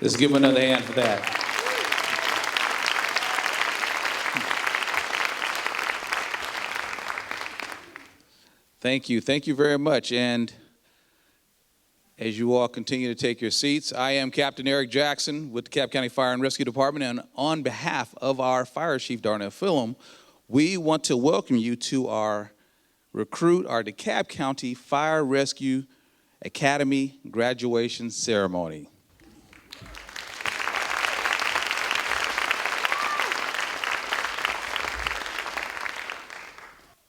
Let's give him another hand for that. Thank you. Thank you very much. And as you all continue to take your seats, I am Captain Eric Jackson with the DeKalb County Fire and Rescue Department. And on behalf of our Fire Chief, Darnell Phillum, we want to welcome you to our DeKalb County Fire Rescue Academy graduation ceremony.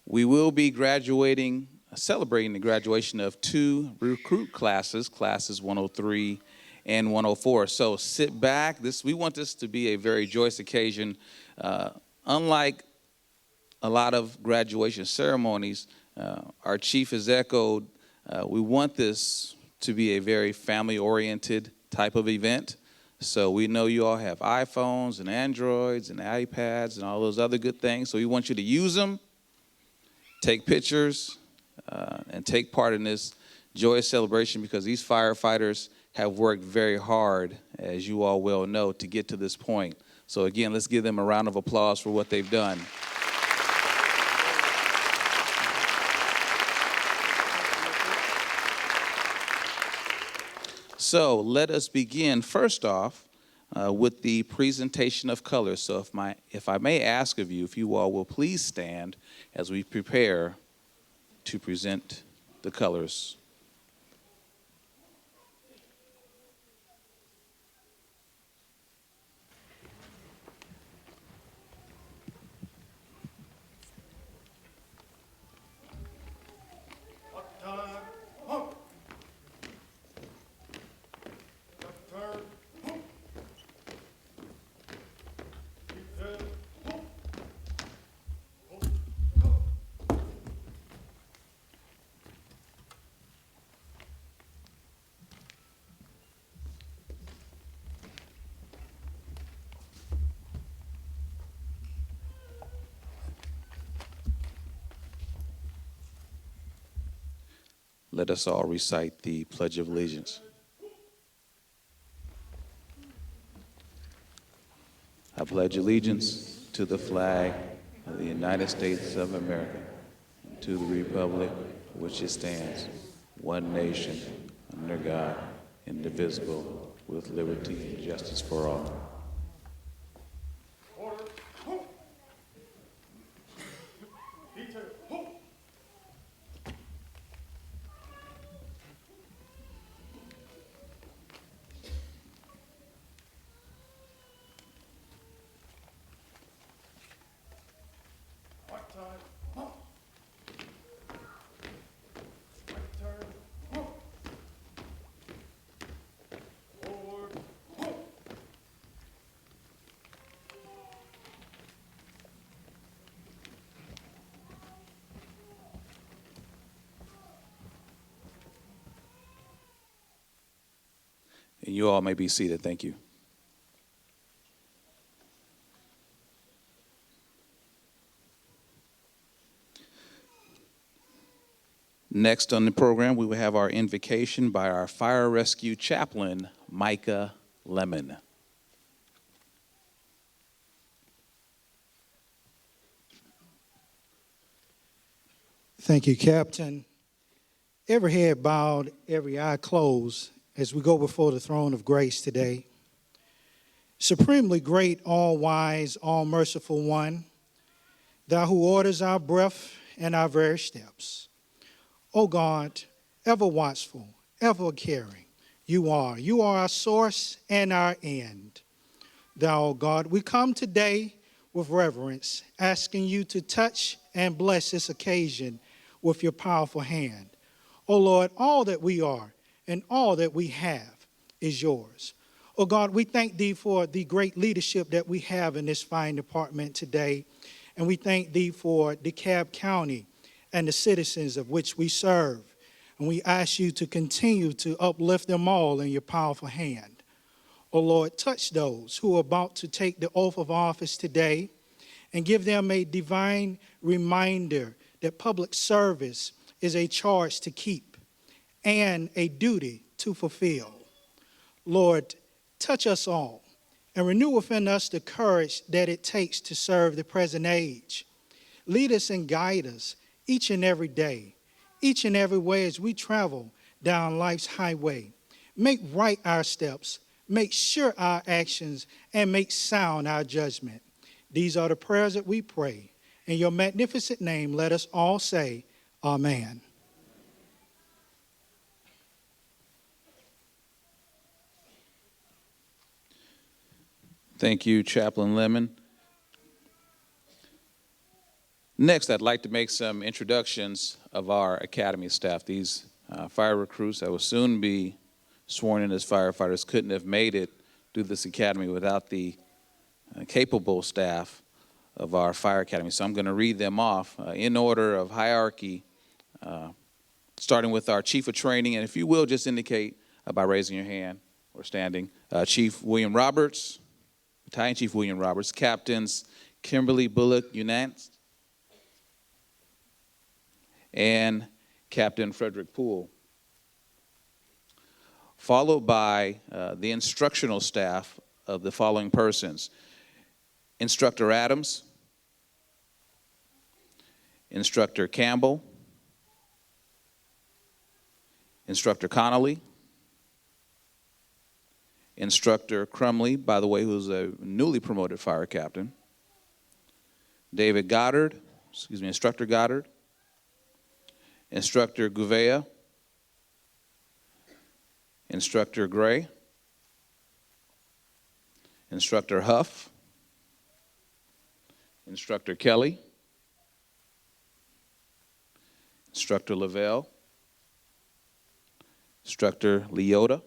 We will be celebrating the graduation of two recruit classes 103 and 104. So sit back. We want this to be a very joyous occasion. Unlike a lot of graduation ceremonies, our chief has echoed, we want this to be a very family-oriented type of event. So we know you all have iPhones and Androids and iPads and all those other good things. So we want you to use them, take pictures, and take part in this joyous celebration, because these firefighters have worked very hard, as you all well know, to get to this point. So again, let's give them a round of applause for what they've done. So let us begin first off with the presentation of colors. So if I may ask of you, if you all will please stand as we prepare to present the colors. Let us all recite the Pledge of Allegiance. I pledge allegiance to the flag of the United States of America, and to the republic for which it stands, one nation, under God, indivisible, with liberty and justice for all. And you all may be seated. Thank you. Next on the program, we will have our invocation by our Fire Rescue Chaplain, Micah Lemon. Thank you, Captain. Every head bowed, every eye closed as we go before the throne of grace today. Supremely great, all-wise, all-merciful one, thou who orders our breath and our very steps. O God, ever watchful, ever caring, you are our source and our end. Thou, O God, we come today with reverence, asking you to touch and bless this occasion with your powerful hand. O Lord, all that we are and all that we have is yours. Oh God, we thank thee for the great leadership that we have in this fine department today. And we thank thee for DeKalb County and the citizens of which we serve. And we ask you to continue to uplift them all in your powerful hand. Oh Lord, touch those who are about to take the oath of office today and give them a divine reminder that public service is a charge to keep and a duty to fulfill. Lord, touch us all and renew within us the courage that it takes to serve the present age. Lead us and guide us each and every day, each and every way as we travel down life's highway. Make right our steps, make sure our actions, and make sound our judgment. These are the prayers that we pray. In your magnificent name, let us all say, Amen. Thank you, Chaplain Lemon. Next, I'd like to make some introductions of our academy staff. These fire recruits that will soon be sworn in as firefighters couldn't have made it through this academy without the capable staff of our fire academy. So I'm going to read them off in order of hierarchy, starting with our chief of training. And if you will, just indicate by raising your hand or standing. Chief William Roberts, Battalion Chief William Roberts, Captains Kimberly Bullock Unance, and Captain Frederick Poole, followed by the instructional staff of the following persons: Instructor Adams, Instructor Campbell, Instructor Connolly, Instructor Crumley, by the way, who's a newly promoted fire captain, Instructor Goddard, Instructor Gouveia, Instructor Gray, Instructor Huff, Instructor Kelly, Instructor Lavelle, Instructor Leota,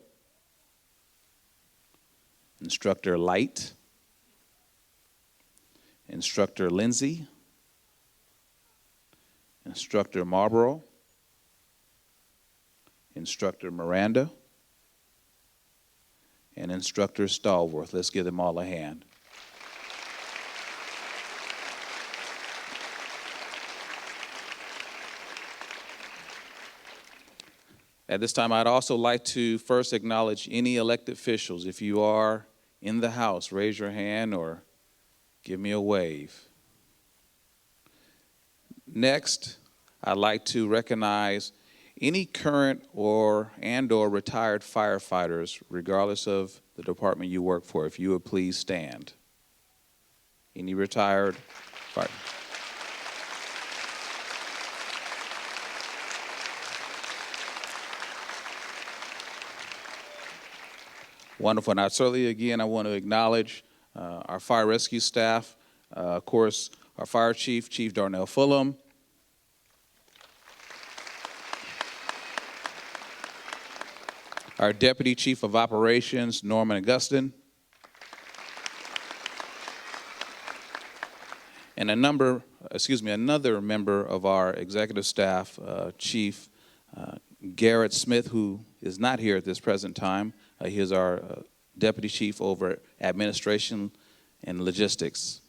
Instructor Light, Instructor Lindsay, Instructor Marlborough, Instructor Miranda, and Instructor Stallworth. Let's give them all a hand. At this time, I'd also like to first acknowledge any elected officials. If you are in the house, raise your hand or give me a wave. Next, I'd like to recognize any current or retired firefighters, regardless of the department you work for. If you would please stand. Any retired fire. Wonderful. And I want to acknowledge our fire rescue staff, of course, our fire chief, Chief Darnell Fulham, our Deputy Chief of Operations, Norman Augustin, and another member of our executive staff, Chief Garrett Smith, who is not here at this present time. He is our Deputy Chief over Administration and Logistics.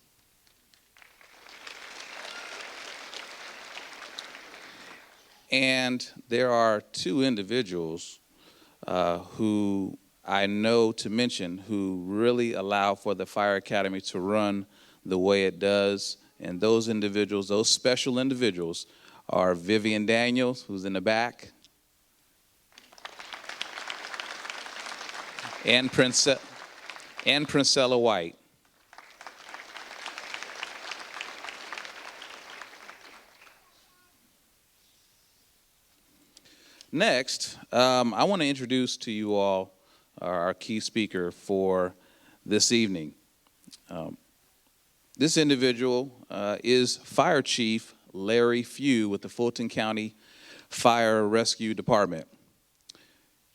And there are two individuals who I know to mention who really allow for the Fire Academy to run the way it does. And those individuals, those special individuals, are Vivian Daniels, who's in the back, and Princella White. Next, I want to introduce to you all our key speaker for this evening. This individual is Fire Chief Larry Few with the Fulton County Fire Rescue Department.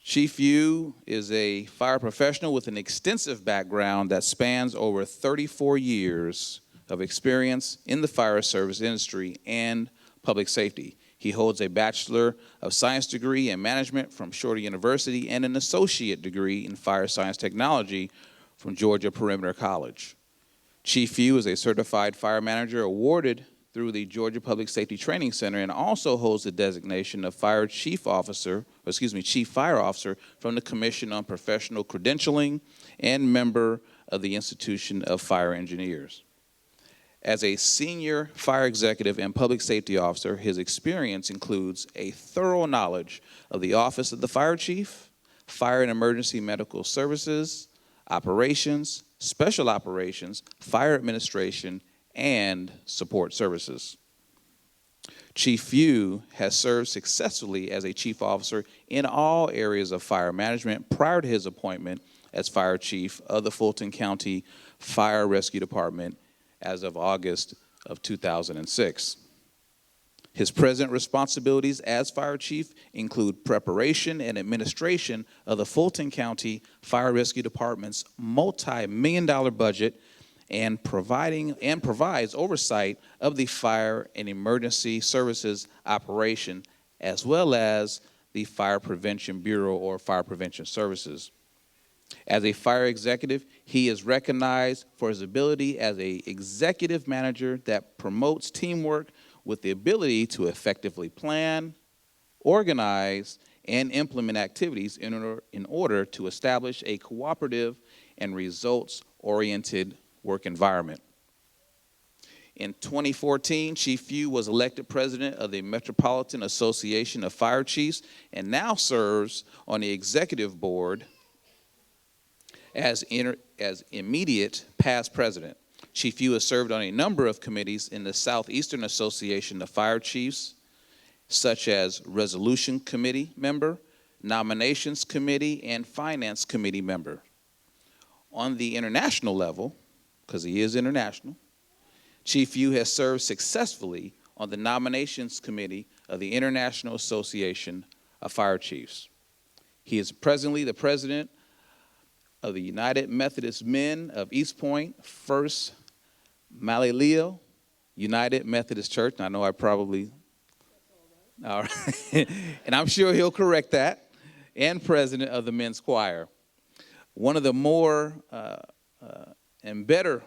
Chief Few is a fire professional with an extensive background that spans over 34 years of experience in the fire service industry and public safety. He holds a Bachelor of Science degree in management from Shorter University and an associate degree in fire science technology from Georgia Perimeter College. Chief Few is a certified fire manager awarded through the Georgia Public Safety Training Center and also holds the designation of Chief Fire Officer from the Commission on Professional Credentialing and member of the Institution of Fire Engineers. As a senior fire executive and public safety officer, his experience includes a thorough knowledge of the Office of the Fire Chief, Fire and Emergency Medical Services, operations, special operations, fire administration, and support services. Chief Few has served successfully as a chief officer in all areas of fire management prior to his appointment as fire chief of the Fulton County Fire Rescue Department as of August of 2006. His present responsibilities as fire chief include preparation and administration of the Fulton County Fire Rescue Department's multi-million-dollar budget and provides oversight of the fire and emergency services operation, as well as the Fire Prevention Bureau or Fire Prevention Services. As a fire executive, he is recognized for his ability as an executive manager that promotes teamwork with the ability to effectively plan, organize, and implement activities in order to establish a cooperative and results-oriented work environment. In 2014, Chief Few was elected president of the Metropolitan Association of Fire Chiefs and now serves on the executive board as immediate past president. Chief Few has served on a number of committees in the Southeastern Association of Fire Chiefs, such as Resolution Committee member, Nominations Committee, and Finance Committee member. On the international level, because he is international, Chief Few has served successfully on the Nominations Committee of the International Association of Fire Chiefs. He is presently the president of the United Methodist Men of East Point, First Malileo United Methodist Church. And I know I probably, all right. And I'm sure he'll correct that, and president of the Men's Choir. One of the more and better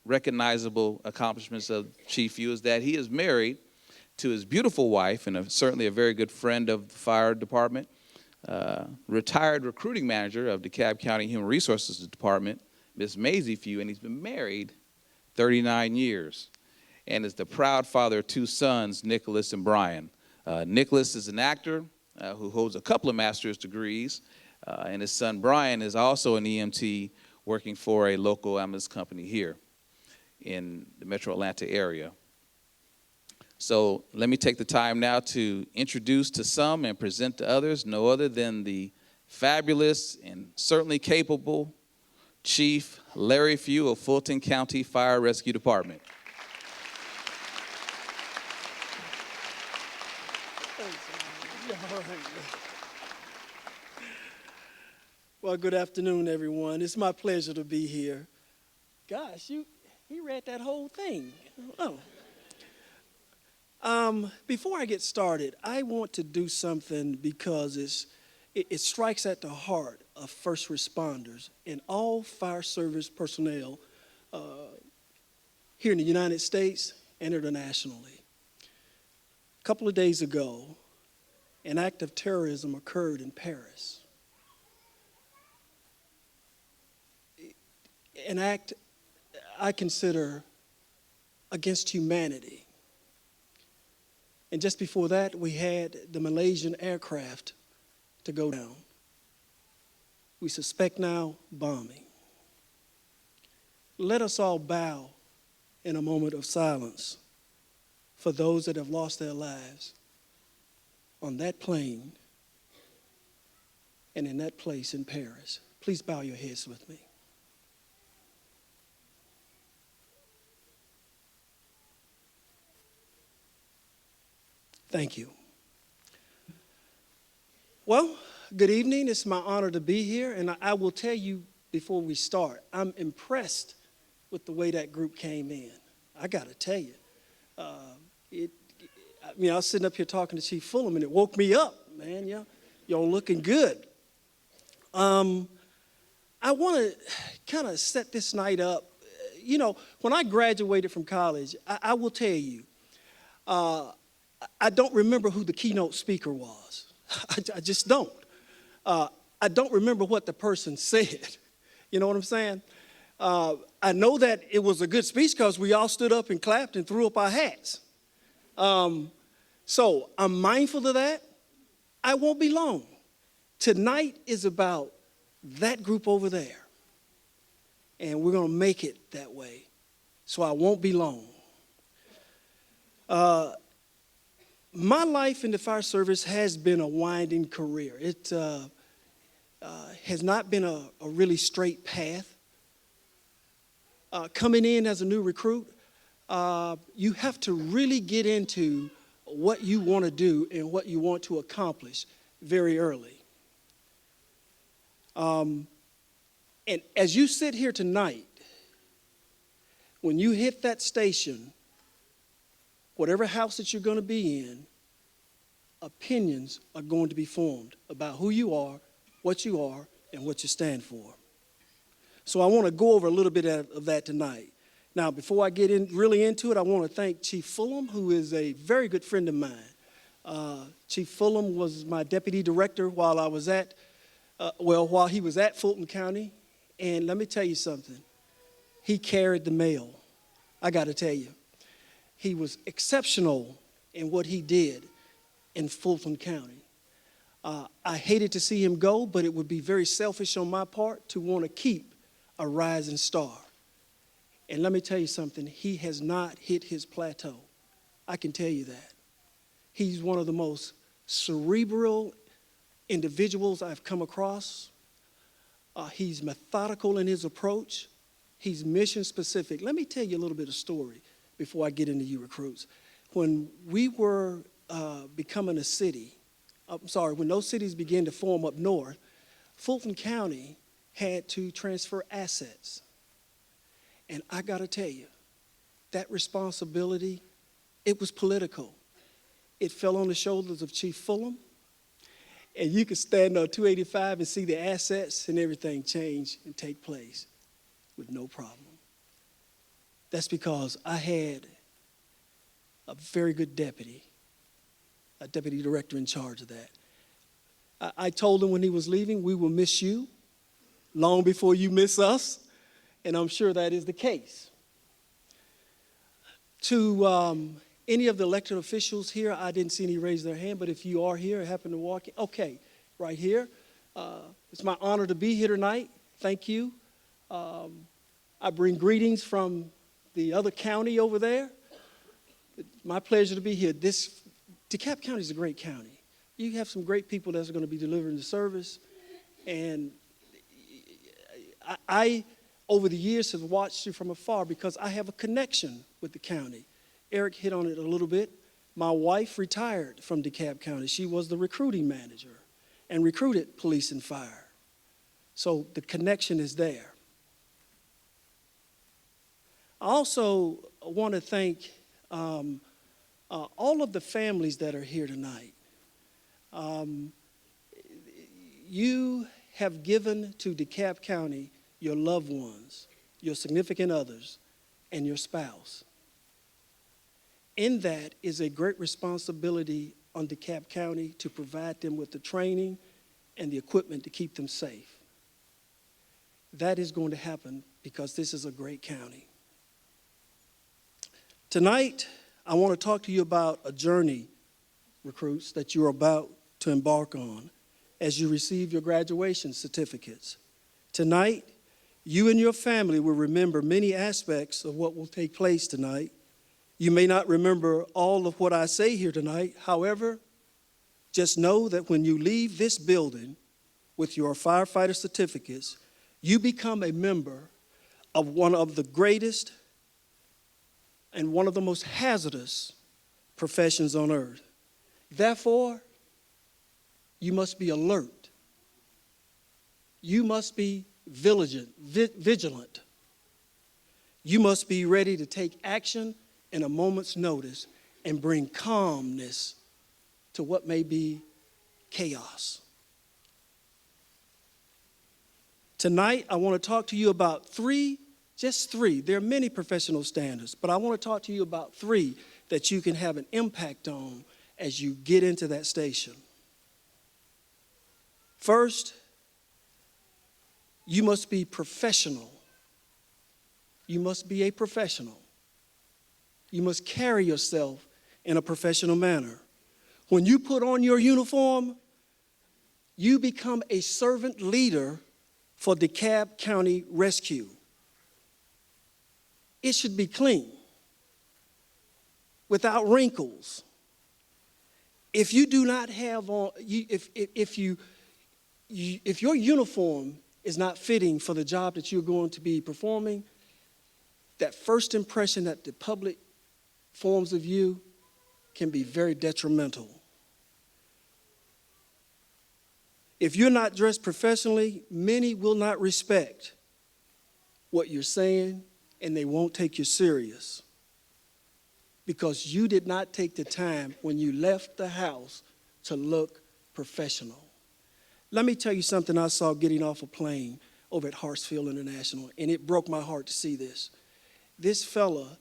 recognizable accomplishments of Chief Few is that he is married to his beautiful wife and certainly a very good friend of the fire department, retired recruiting manager of DeKalb County Human Resources Department, Miss Maisie Few, and he's been married 39 years and is the proud father of two sons, Nicholas and Brian. Nicholas is an actor who holds a couple of master's degrees, and his son Brian is also an EMT working for a local ambulance company here in the metro Atlanta area. So let me take the time now to introduce to some and present to others no other than the fabulous and certainly capable Chief Larry Few of Fulton County Fire Rescue Department. Well, good afternoon, everyone. It's my pleasure to be here. Gosh, he read that whole thing. Oh. Before I get started, I want to do something because it strikes at the heart of first responders and all fire service personnel here in the United States and internationally. A couple of days ago, an act of terrorism occurred in Paris. An act I consider against humanity. And just before that, we had the Malaysian aircraft to go down. We suspect now bombing. Let us all bow in a moment of silence for those that have lost their lives on that plane and in that place in Paris. Please bow your heads with me. Thank you. Well, good evening. It's my honor to be here, and I will tell you before we start, I'm impressed with the way that group came in. I got to tell you, I was sitting up here talking to Chief Fulham, and it woke me up, man. Y'all looking good. I want to kind of set this night up, you know, when I graduated from college, I will tell you, I don't remember who the keynote speaker was. I just don't. I don't remember what the person said. You know what I'm saying? I know that it was a good speech because we all stood up and clapped and threw up our hats. So I'm mindful of that. I won't be long. Tonight is about that group over there. And we're going to make it that way. So I won't be long. My life in the fire service has been a winding career. It has not been a really straight path. Coming in as a new recruit, you have to really get into what you want to do and what you want to accomplish very early. And as you sit here tonight, when you hit that station, whatever house that you're going to be in, opinions are going to be formed about who you are, and what you stand for. So I want to go over a little bit of that tonight. Now, before I get really into it, I want to thank Chief Fulham, who is a very good friend of mine. Chief Fulham was my deputy director while I was while he was at Fulton County. And let me tell you something. He carried the mail. I got to tell you. He was exceptional in what he did in Fulton County. I hated to see him go, but it would be very selfish on my part to want to keep a rising star. And let me tell you something, he has not hit his plateau. I can tell you that. He's one of the most cerebral individuals I've come across. He's methodical in his approach. He's mission specific. Let me tell you a little bit of story before I get into you recruits. When we were becoming a city, when those cities began to form up north, Fulton County had to transfer assets. And I got to tell you, that responsibility, it was political. It fell on the shoulders of Chief Fulham. And you could stand on 285 and see the assets and everything change and take place with no problem. That's because I had a very good deputy, a deputy director in charge of that. I told him when he was leaving, we will miss you long before you miss us, and I'm sure that is the case. To any of the elected officials here, I didn't see any raise their hand, but if you are here, happen to walk in, okay, right here. It's my honor to be here tonight. Thank you. I bring greetings from the other county over there. It's my pleasure to be here. DeKalb County is a great county. You have some great people that's going to be delivering the service. And I, over the years, have watched you from afar because I have a connection with the county. Eric hit on it a little bit. My wife retired from DeKalb County. She was the recruiting manager and recruited police and fire. So the connection is there. I also want to thank all of the families that are here tonight. You have given to DeKalb County your loved ones, your significant others, and your spouse. In that is a great responsibility on DeKalb County to provide them with the training and the equipment to keep them safe. That is going to happen because this is a great county. Tonight, I want to talk to you about a journey, recruits, that you're about to embark on as you receive your graduation certificates. Tonight, you and your family will remember many aspects of what will take place tonight. You may not remember all of what I say here tonight. However, just know that when you leave this building with your firefighter certificates, you become a member of one of the greatest and one of the most hazardous professions on earth. Therefore, you must be alert. You must be vigilant. You must be ready to take action in a moment's notice and bring calmness to what may be chaos. Tonight, I want to talk to you about 3 Just 3. There are many professional standards, but I want to talk to you about 3 that you can have an impact on as you get into that station. First, you must be professional. You must be a professional. You must carry yourself in a professional manner. When you put on your uniform, you become a servant leader for DeKalb County Rescue. It should be clean, without wrinkles. If you do not have on, if your uniform is not fitting for the job that you're going to be performing, that first impression that the public forms of you can be very detrimental. If you're not dressed professionally, many will not respect what you're saying, and they won't take you serious because you did not take the time when you left the house to look professional. Let me tell you something I saw getting off a plane over at Hartsfield International, and it broke my heart to see this. This fella,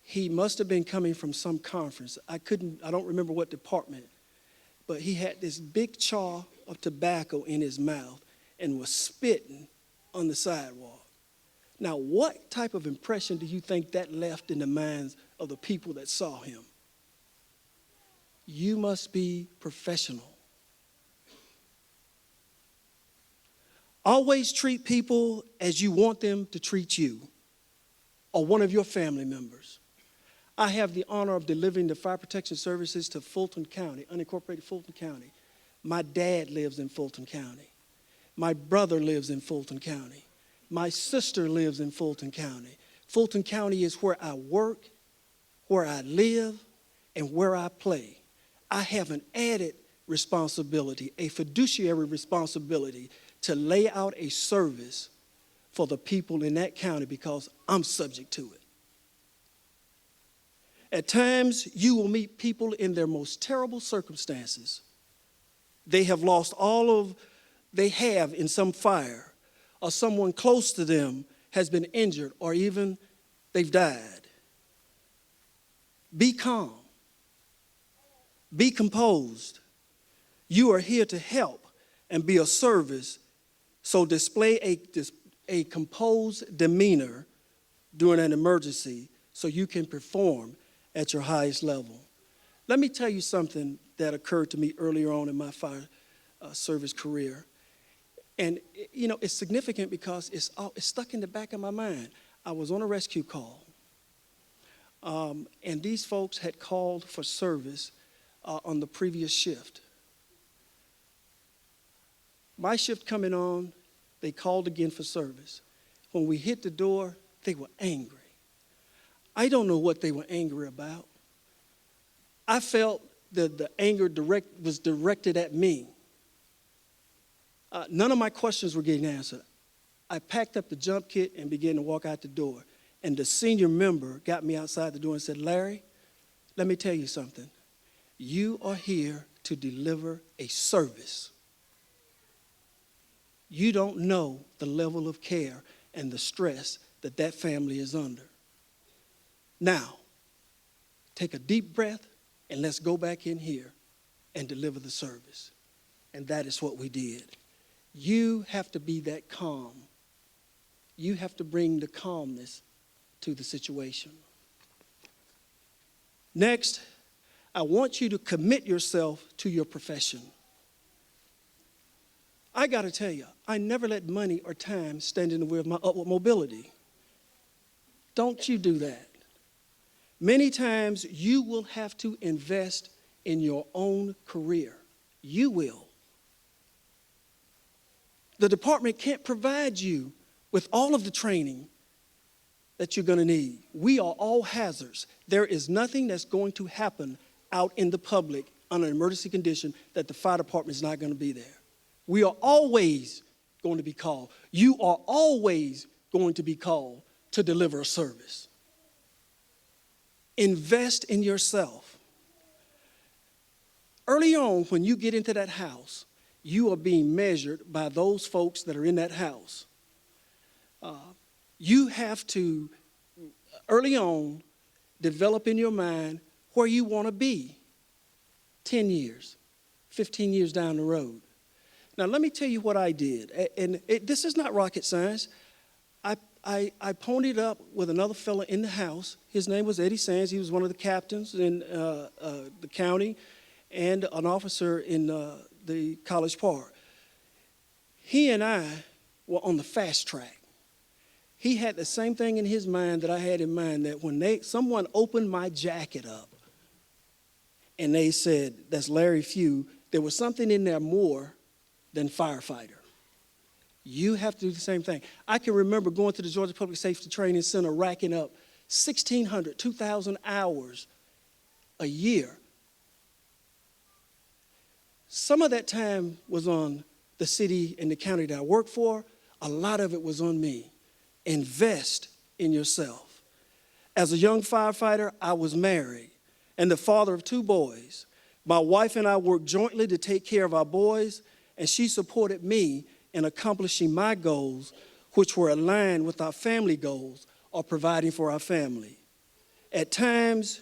he must have been coming from some conference. I don't remember what department, but he had this big chaw of tobacco in his mouth and was spitting on the sidewalk. Now, what type of impression do you think that left in the minds of the people that saw him? You must be professional. Always treat people as you want them to treat you or one of your family members. I have the honor of delivering the fire protection services to Fulton County, unincorporated Fulton County. My dad lives in Fulton County. My brother lives in Fulton County. My sister lives in Fulton County. Fulton County is where I work, where I live, and where I play. I have an added responsibility, a fiduciary responsibility to lay out a service for the people in that county because I'm subject to it. At times, you will meet people in their most terrible circumstances. They have lost all of they have in some fire, or someone close to them has been injured, or even they've died. Be calm. Be composed. You are here to help and be of service, so display a composed demeanor during an emergency so you can perform at your highest level. Let me tell you something that occurred to me earlier on in my fire service career. And, you know, it's significant because it's stuck in the back of my mind. I was on a rescue call, and these folks had called for service on the previous shift. My shift coming on, they called again for service. When we hit the door, they were angry. I don't know what they were angry about. I felt that the anger was directed at me. None of my questions were getting answered. I packed up the jump kit and began to walk out the door. And the senior member got me outside the door and said, "Larry, let me tell you something. You are here to deliver a service. You don't know the level of care and the stress that that family is under. Now, take a deep breath and let's go back in here and deliver the service." And that is what we did. You have to be that calm. You have to bring the calmness to the situation. Next, I want you to commit yourself to your profession. I got to tell you, I never let money or time stand in the way of my upward mobility. Don't you do that. Many times you will have to invest in your own career. You will. The department can't provide you with all of the training that you're going to need. We are all hazards. There is nothing that's going to happen out in the public on an emergency condition that the fire department is not going to be there. We are always going to be called. You are always going to be called to deliver a service. Invest in yourself. Early on, when you get into that house, you are being measured by those folks that are in that house. You have to, early on, develop in your mind where you want to be 10 years, 15 years down the road. Now, let me tell you what I did. And this is not rocket science. I ponied up with another fella in the house. His name was Eddie Sands. He was one of the captains in the county and an officer in the College Park. He and I were on the fast track. He had the same thing in his mind that I had in mind, that when someone opened my jacket up and they said, that's Larry Few, there was something in there more than firefighter. You have to do the same thing. I can remember going to the Georgia Public Safety Training Center, racking up 1,600, 2,000 hours a year. Some of that time was on the city and the county that I worked for. A lot of it was on me. Invest in yourself. As a young firefighter, I was married and the father of 2 boys. My wife and I worked jointly to take care of our boys, and she supported me in accomplishing my goals, which were aligned with our family goals of providing for our family. At times,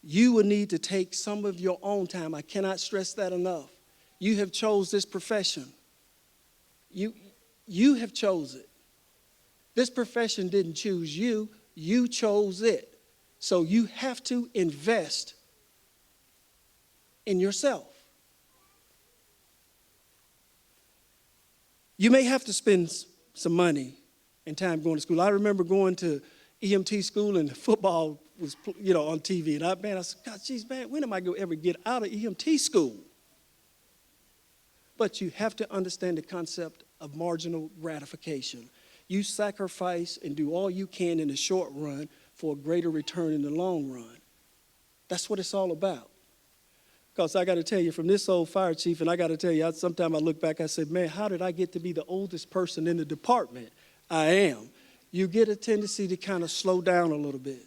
you will need to take some of your own time. I cannot stress that enough. You have chose this profession. You have chose it. This profession didn't choose you. You chose it. So you have to invest in yourself. You may have to spend some money and time going to school. I remember going to EMT school, and football was, on TV. And I said, God, geez, man, when am I going to ever get out of EMT school? But you have to understand the concept of marginal gratification. You sacrifice and do all you can in the short run for a greater return in the long run. That's what it's all about. Because I got to tell you, from this old fire chief, and I got to tell you, sometimes I look back, I said, man, how did I get to be the oldest person in the department? I am. You get a tendency to kind of slow down a little bit,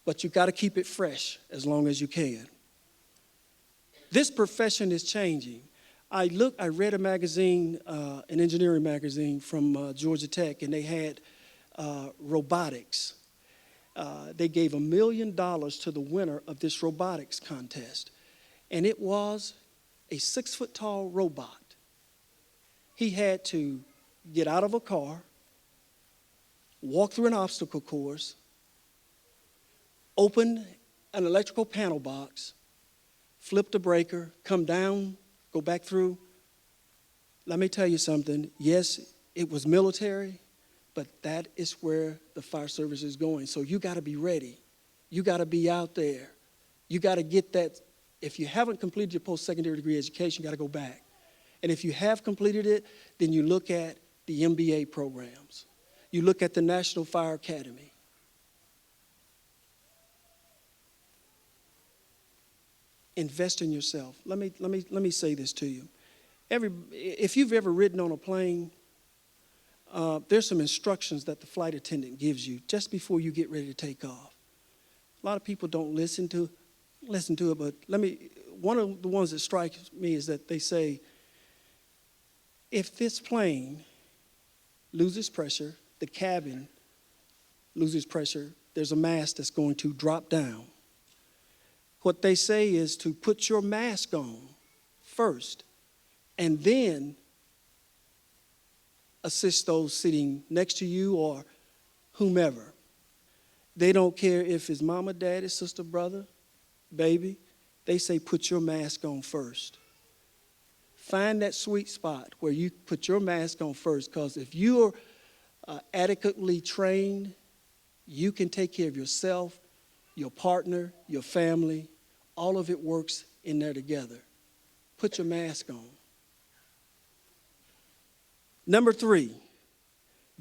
but you got to keep it fresh as long as you can. This profession is changing. I read a magazine, an engineering magazine from Georgia Tech, and they had robotics. They gave $1 million to the winner of this robotics contest, and it was a 6-foot-tall robot. He had to get out of a car, walk through an obstacle course, open an electrical panel box, flip the breaker, come down, go back through. Let me tell you something. Yes, it was military, but that is where the fire service is going. So you got to be ready. You got to be out there. You got to get that. If you haven't completed your post-secondary degree education, you got to go back. And if you have completed it, then you look at the MBA programs. You look at the National Fire Academy. Invest in yourself. Let me say this to you. If you've ever ridden on a plane, there's some instructions that the flight attendant gives you just before you get ready to take off. A lot of people don't listen to it, but one of the ones that strikes me is that they say, if this plane loses pressure, the cabin loses pressure, there's a mask that's going to drop down. What they say is to put your mask on first and then assist those sitting next to you or whomever. They don't care if it's mama, daddy, sister, brother, baby. They say put your mask on first. Find that sweet spot where you put your mask on first, because if you're adequately trained, you can take care of yourself, your partner, your family. All of it works in there together. Put your mask on. Number 3,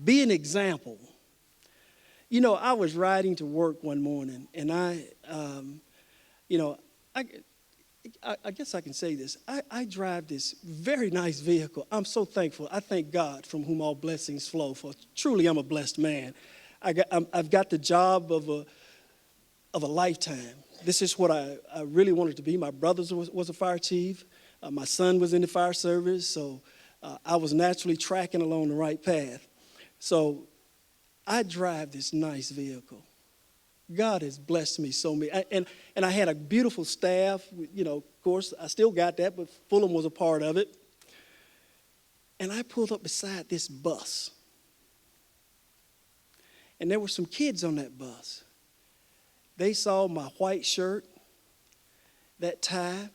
be an example. I was riding to work one morning, and I guess I can say this. I drive this very nice vehicle. I'm so thankful. I thank God, from whom all blessings flow, for truly I'm a blessed man. I've got the job of a lifetime. This is what I really wanted to be. My brother was a fire chief. My son was in the fire service, so I was naturally tracking along the right path. So I drive this nice vehicle. God has blessed me so much. And I had a beautiful staff. You know, of course, I still got that, but Fulham was a part of it. And I pulled up beside this bus. And there were some kids on that bus. They saw my white shirt, that tie,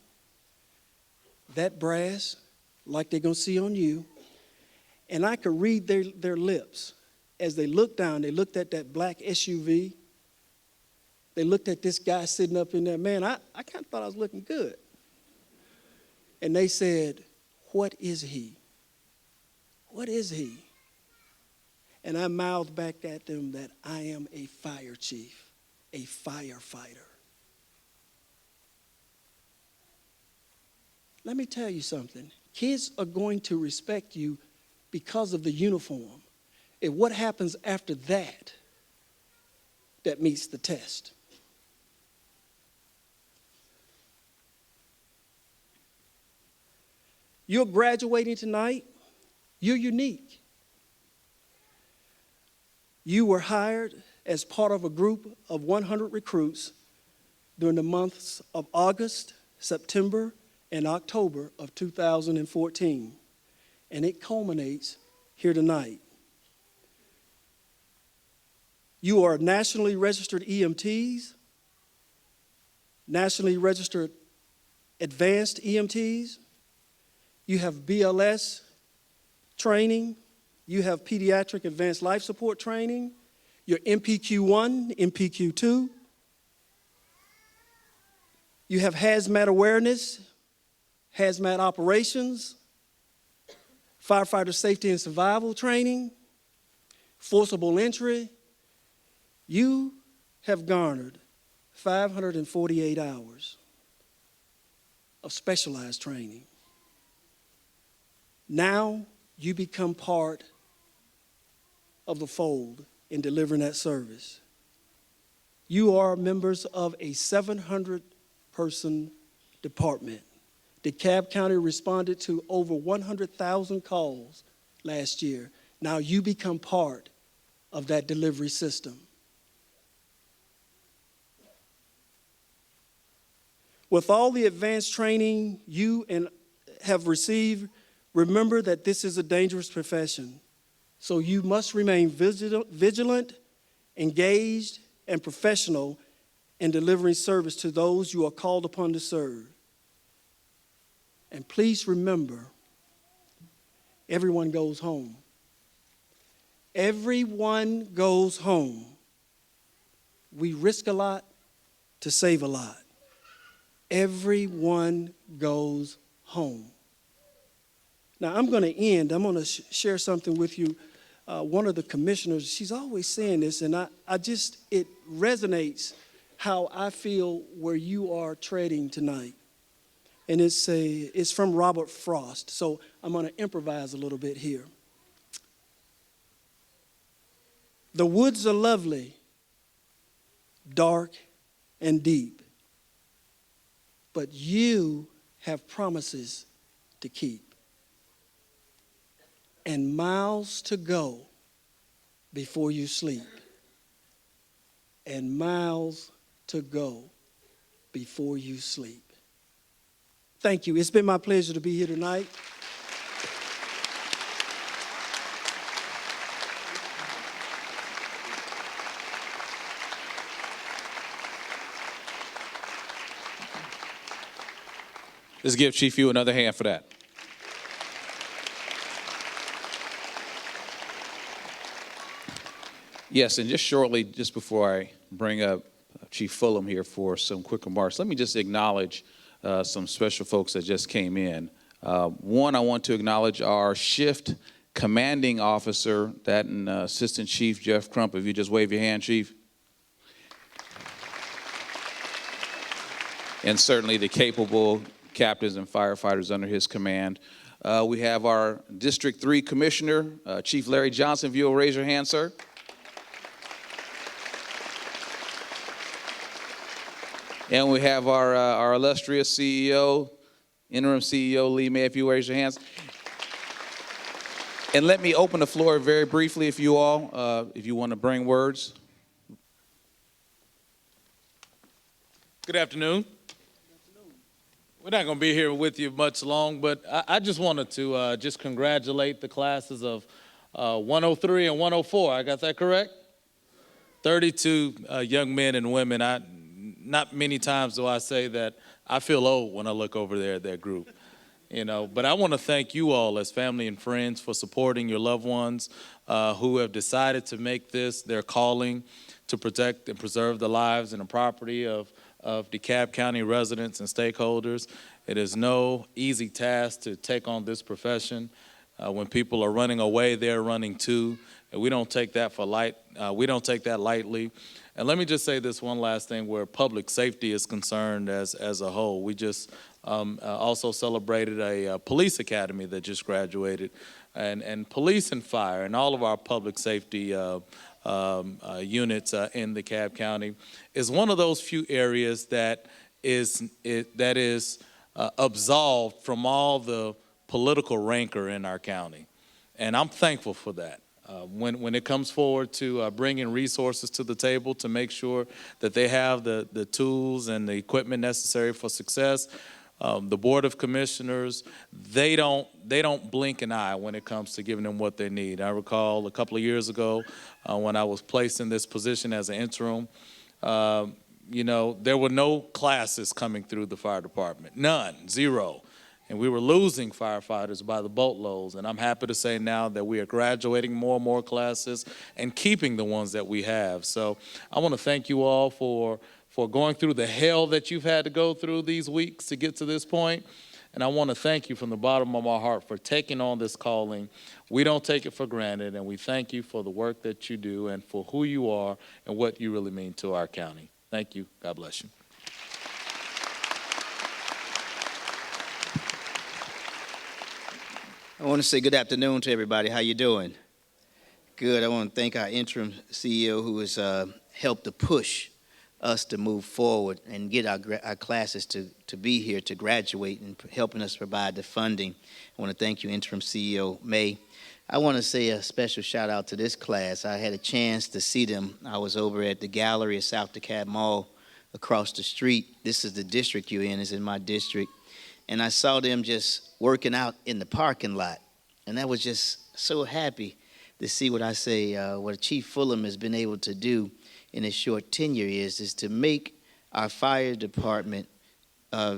that brass, like they're going to see on you. And I could read their lips. As they looked down, they looked at that black SUV. They looked at this guy sitting up in there. Man, I kind of thought I was looking good. And they said, "What is he? What is he?" And I mouthed back at them that I am a fire chief, a firefighter. Let me tell you something. Kids are going to respect you because of the uniform. And what happens after that, that meets the test. You're graduating tonight. You're unique. You were hired as part of a group of 100 recruits during the months of August, September, and October of 2014. And it culminates here tonight. You are nationally registered EMTs, nationally registered advanced EMTs. You have BLS training. You have pediatric advanced life support training. Your MPQ-1, MPQ-2. You have hazmat awareness, hazmat operations, firefighter safety and survival training, forcible entry. You have garnered 548 hours of specialized training. Now you become part of the fold in delivering that service. You are members of a 700-person department. DeKalb County responded to over 100,000 calls last year. Now you become part of that delivery system. With all the advanced training you have received, remember that this is a dangerous profession. So you must remain vigilant, engaged, and professional in delivering service to those you are called upon to serve. And please remember, everyone goes home. Everyone goes home. We risk a lot to save a lot. Everyone goes home. Now, I'm going to end. I'm going to share something with you. One of the commissioners, she's always saying this, and it resonates how I feel where you are treading tonight. And it's from Robert Frost, so I'm going to improvise a little bit here. The woods are lovely, dark, and deep, but you have promises to keep. And miles to go before you sleep. And miles to go before you sleep. Thank you. It's been my pleasure to be here tonight. Let's give Chief Yu another hand for that. Yes, and just shortly, just before I bring up Chief Fulham here for some quick remarks, let me just acknowledge some special folks that just came in. One, I want to acknowledge our shift commanding officer, that and Assistant Chief Jeff Crump. If you just wave your hand, Chief. And certainly the capable captains and firefighters under his command. We have our District 3 Commissioner, Chief Larry Johnson. If you'll raise your hand, sir. And we have our illustrious CEO, Interim CEO Lee May, if you raise your hands. And let me open the floor very briefly if you want to bring words. Good afternoon. We're not going to be here with you much long, but I just wanted to just congratulate the classes of 103 and 104. I got that correct? 32 young men and women. Not many times do I say that I feel old when I look over there at that group. But I want to thank you all as family and friends for supporting your loved ones who have decided to make this their calling to protect and preserve the lives and the property of DeKalb County residents and stakeholders. It is no easy task to take on this profession. When people are running away, they're running too, and we don't take that lightly. And let me just say this one last thing where public safety is concerned as a whole. We just also celebrated a police academy that just graduated, and police and fire and all of our public safety units in DeKalb County is one of those few areas that is absolved from all the political rancor in our county, and I'm thankful for that. When it comes forward to bringing resources to the table to make sure that they have the tools and the equipment necessary for success, the Board of Commissioners, they don't blink an eye when it comes to giving them what they need. I recall a couple of years ago when I was placed in this position as an interim, there were no classes coming through the fire department, none, zero. And we were losing firefighters by the boatloads. And I'm happy to say now that we are graduating more and more classes and keeping the ones that we have. So I want to thank you all for going through the hell that you've had to go through these weeks to get to this point. And I want to thank you from the bottom of my heart for taking on this calling. We don't take it for granted, and we thank you for the work that you do and for who you are and what you really mean to our county. Thank you. God bless you. I want to say good afternoon to everybody. How you doing? Good. I want to thank our interim CEO who has helped to push us to move forward and get our classes to be here, to graduate, and helping us provide the funding. I want to thank you, interim CEO May. I want to say a special shout out to this class. I had a chance to see them. I was over at the gallery at South DeKalb Mall across the street. This is the district you're in. It's in my district. And I saw them just working out in the parking lot. And I was just so happy to see what Chief Fulham has been able to do in his short tenure is to make our fire department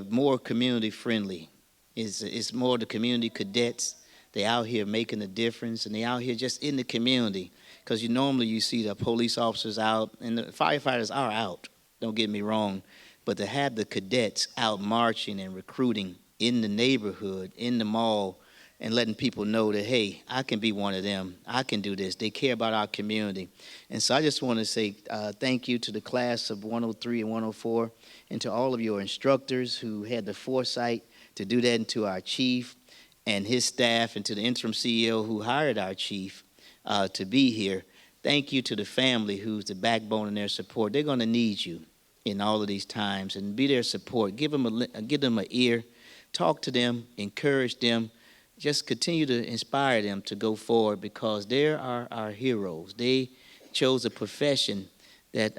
more community friendly. It's more the community cadets. They out here making a difference, and they out here just in the community. Because normally you see the police officers out, and the firefighters are out, don't get me wrong. But to have the cadets out marching and recruiting in the neighborhood, in the mall, and letting people know that, hey, I can be one of them. I can do this. They care about our community. And so I just want to say thank you to the class of 103 and 104 and to all of your instructors who had the foresight to do that, and to our chief and his staff, and to the interim CEO who hired our chief to be here. Thank you to the family who's the backbone in their support. They're going to need you in all of these times, and be their support. Give them an ear. Talk to them. Encourage them. Just continue to inspire them to go forward, because they are our heroes. They chose a profession that,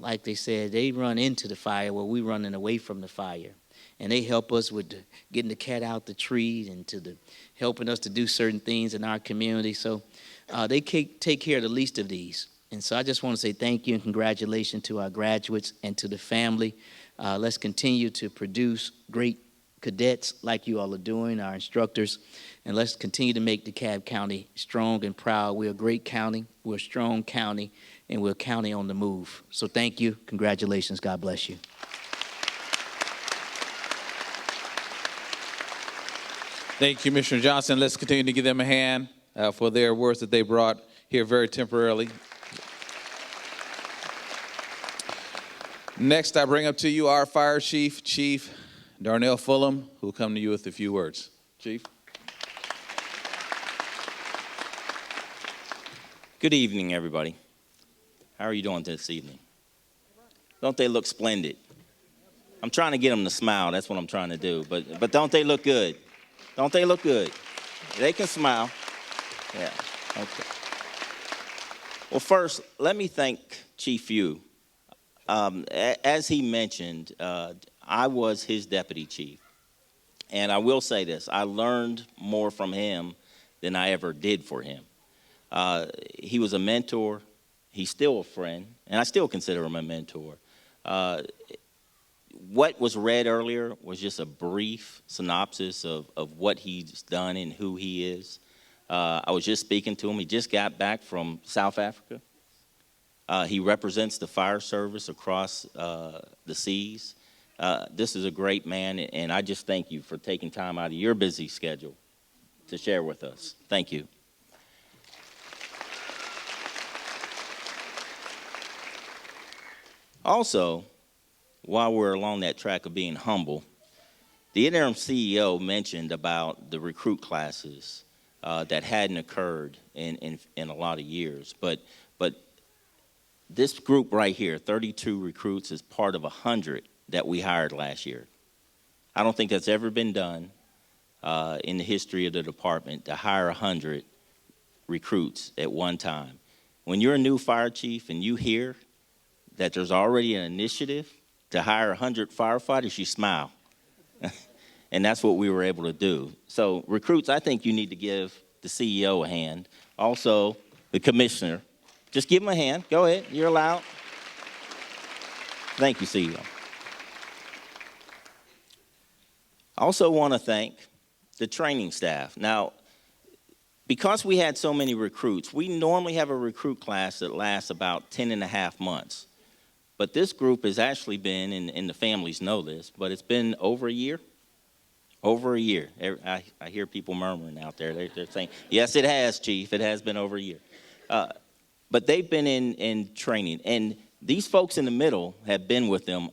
like they said, they run into the fire while we're running away from the fire. And they help us with getting the cat out the tree and helping us to do certain things in our community. So they take care of the least of these. And so I just want to say thank you and congratulations to our graduates and to the family. Let's continue to produce great cadets like you all are doing, our instructors, and let's continue to make DeKalb County strong and proud. We're a great county, we're a strong county, and we're a county on the move. So thank you, congratulations, God bless you. Thank you, Commissioner Johnson. Let's continue to give them a hand for their words that they brought here very temporarily. Next, I bring up to you our fire chief, Chief Darnell Fulham, who will come to you with a few words. Chief. Good evening, everybody. How are you doing this evening? Don't they look splendid? I'm trying to get them to smile. That's what I'm trying to do. But don't they look good? Don't they look good? They can smile. Yeah, okay. Well, first, let me thank Chief Yu. As he mentioned, I was his deputy chief. And I will say this, I learned more from him than I ever did for him. He was a mentor. He's still a friend, and I still consider him a mentor. What was read earlier was just a brief synopsis of what he's done and who he is. I was just speaking to him. He just got back from South Africa. He represents the fire service across the seas. This is a great man, and I just thank you for taking time out of your busy schedule to share with us. Thank you. Also, while we're along that track of being humble, the interim CEO mentioned about the recruit classes that hadn't occurred in a lot of years. But this group right here, 32 recruits, is part of 100 that we hired last year. I don't think that's ever been done in the history of the department to hire 100 recruits at one time. When you're a new fire chief and you hear that there's already an initiative to hire 100 firefighters, you smile. And that's what we were able to do. So recruits, I think you need to give the CEO a hand. Also, the commissioner. Just give him a hand. Go ahead. You're allowed. Thank you, CEO. I also want to thank the training staff. Now, because we had so many recruits, we normally have a recruit class that lasts about 10 and a half months. But this group has actually been, and the families know this, but it's been over a year. Over a year. I hear people murmuring out there. They're saying, yes, it has, Chief. It has been over a year. But they've been in training. And these folks in the middle have been with them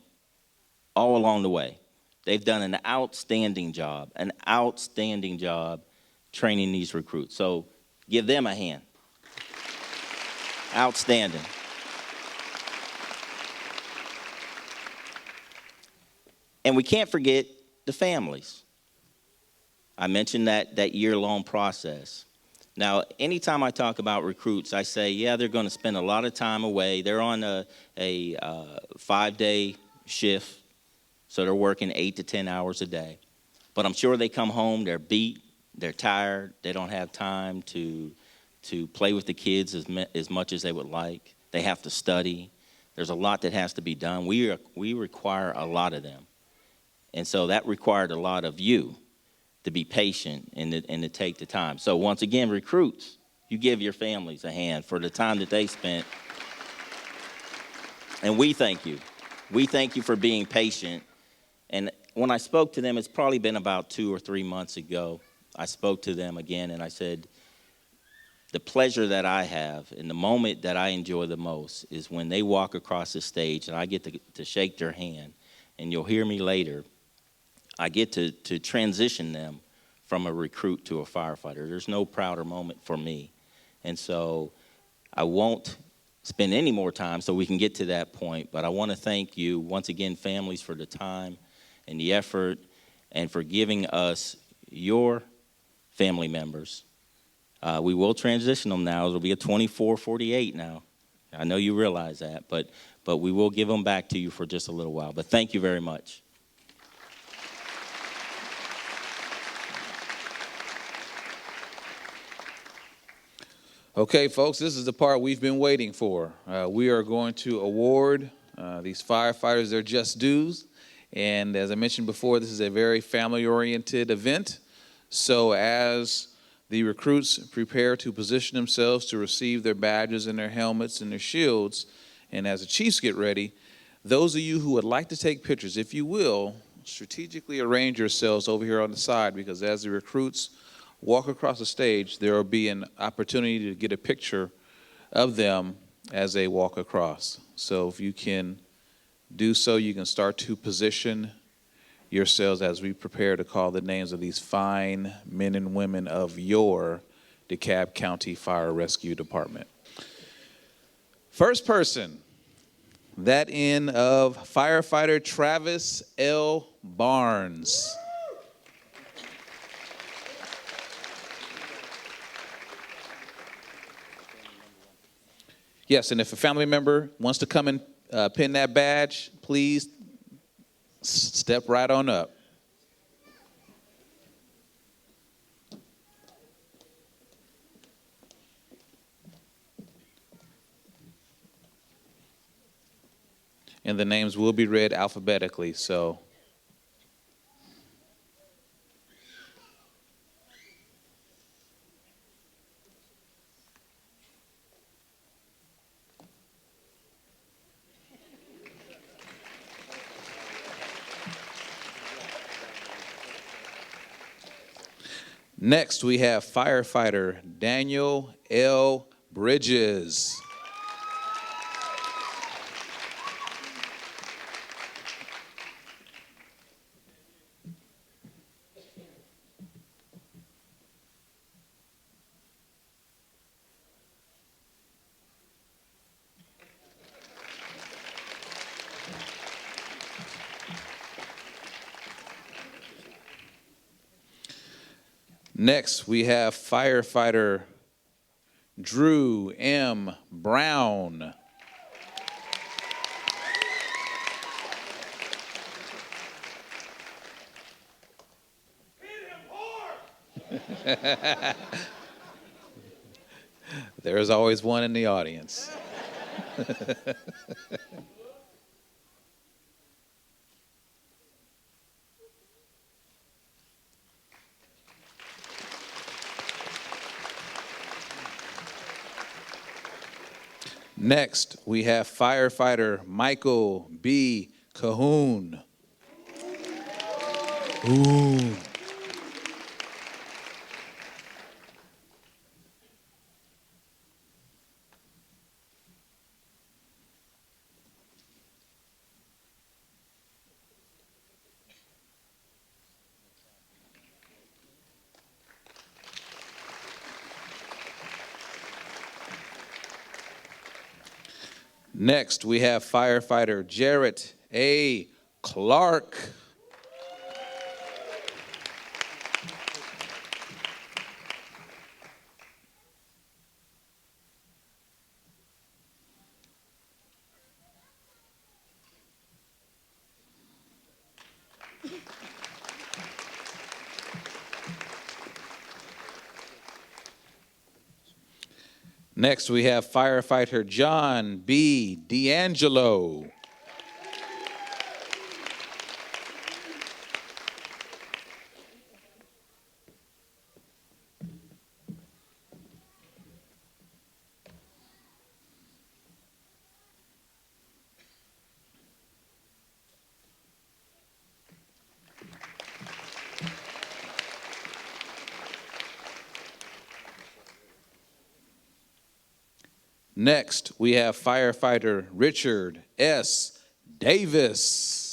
all along the way. They've done an outstanding job training these recruits. So give them a hand. Outstanding. And we can't forget the families. I mentioned that year-long process. Now, anytime I talk about recruits, I say, yeah, they're going to spend a lot of time away. They're on a 5-day shift, so they're working 8 to 10 hours a day. But I'm sure they come home, they're beat, they're tired, they don't have time to play with the kids as much as they would like. They have to study. There's a lot that has to be done. We require a lot of them. And so that required a lot of you to be patient and to take the time. So once again, recruits, you give your families a hand for the time that they spent. And we thank you. We thank you for being patient. And when I spoke to them, it's probably been about 2 or 3 months ago, I spoke to them again and I said, the pleasure that I have and the moment that I enjoy the most is when they walk across the stage and I get to shake their hand. And you'll hear me later. I get to transition them from a recruit to a firefighter. There's no prouder moment for me. And so I won't spend any more time so we can get to that point, but I want to thank you, once again, families, for the time and the effort and for giving us your family members. We will transition them now. It'll be a 24-48 now. I know you realize that, but we will give them back to you for just a little while. But thank you very much. Okay, folks, this is the part we've been waiting for. We are going to award these firefighters their just dues. And as I mentioned before, this is a very family-oriented event. So as the recruits prepare to position themselves to receive their badges and their helmets and their shields, and as the chiefs get ready, those of you who would like to take pictures, if you will, strategically arrange yourselves over here on the side, because as the recruits walk across the stage, there will be an opportunity to get a picture of them as they walk across. So if you can do so, you can start to position yourselves as we prepare to call the names of these fine men and women of your DeKalb County Fire Rescue Department. First person, that in of firefighter Travis L. Barnes. Yes, and if a family member wants to come and pin that badge, please step right on up. And the names will be read alphabetically, so. Next, we have firefighter Daniel L. Bridges. Next, we have firefighter Drew M. Brown. There's always one in the audience. Next, we have firefighter Michael B. Cahoon. Ooh. Next, we have firefighter Jarrett A. Clark. Next, we have firefighter John B. D'Angelo. Next, we have firefighter Richard S. Davis.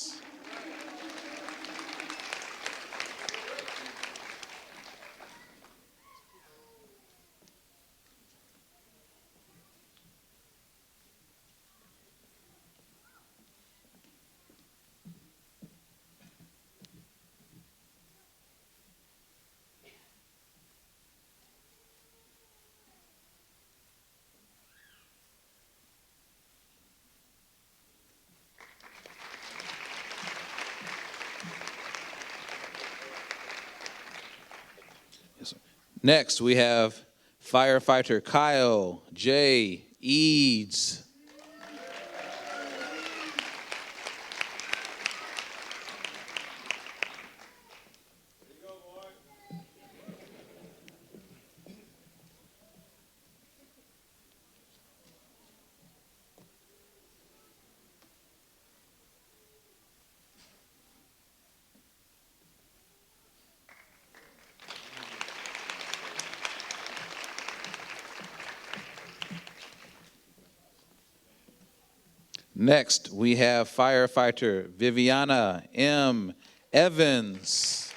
Next, we have firefighter Kyle J. Eads. Next, we have firefighter Viviana M. Evans.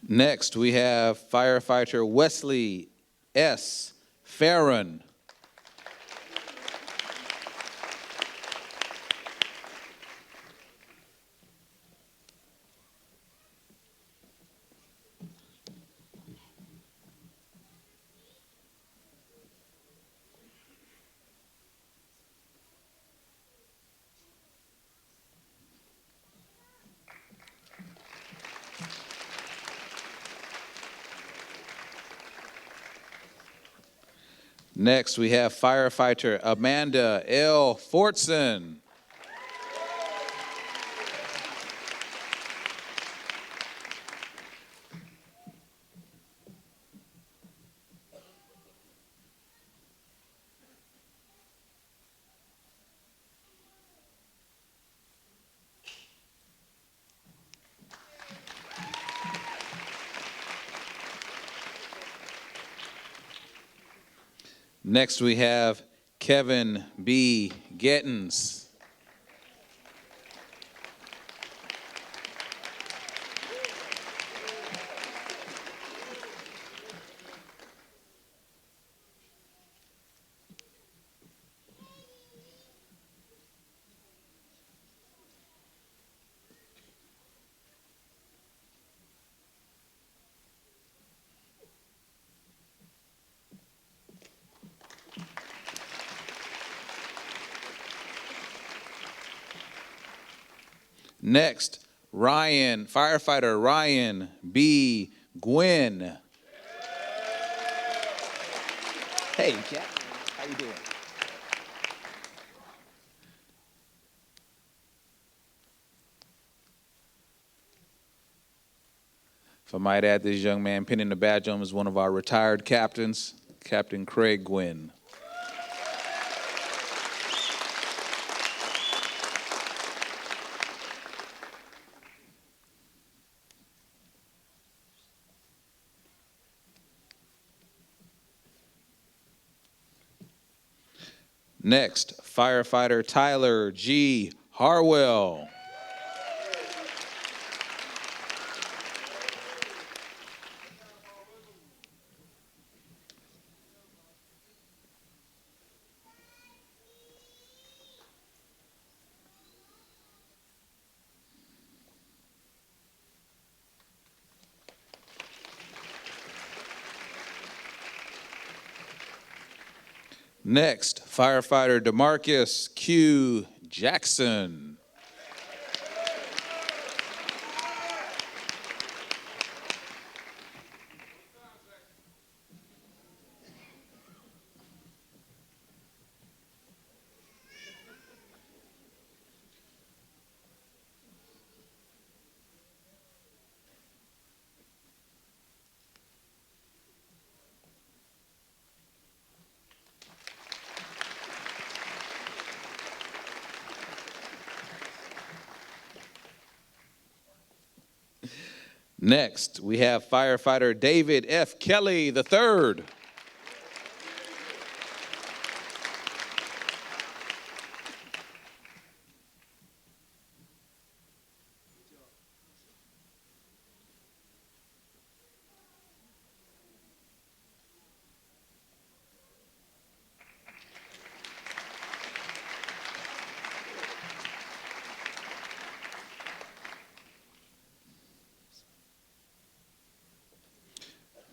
Next, we have firefighter Wesley S. Farron. Next, we have firefighter Amanda L. Fortson. Next, we have Kevin B. Gettins. Next, firefighter Ryan B. Gwynn. Hey, Jack, how you doing? If I might add, this young man pinning the badge on him is one of our retired captains, Captain Craig Gwynn. Next, firefighter Tyler G. Harwell. Next, firefighter DeMarcus Q. Jackson. Next, we have firefighter David F. Kelly III.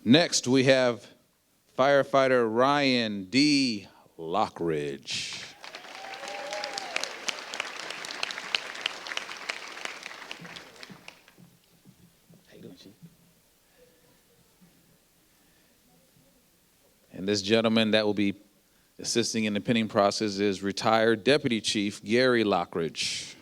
Next, we have firefighter Ryan D. Lockridge. How you doing, Chief? And this gentleman that will be assisting in the pinning process is retired Deputy Chief Gary Lockridge.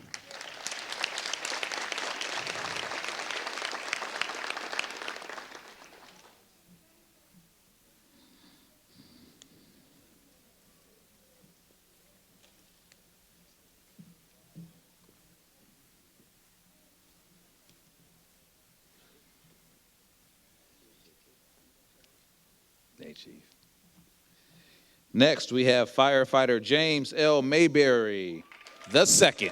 Hey, Chief. Next, we have firefighter James L. Mayberry II.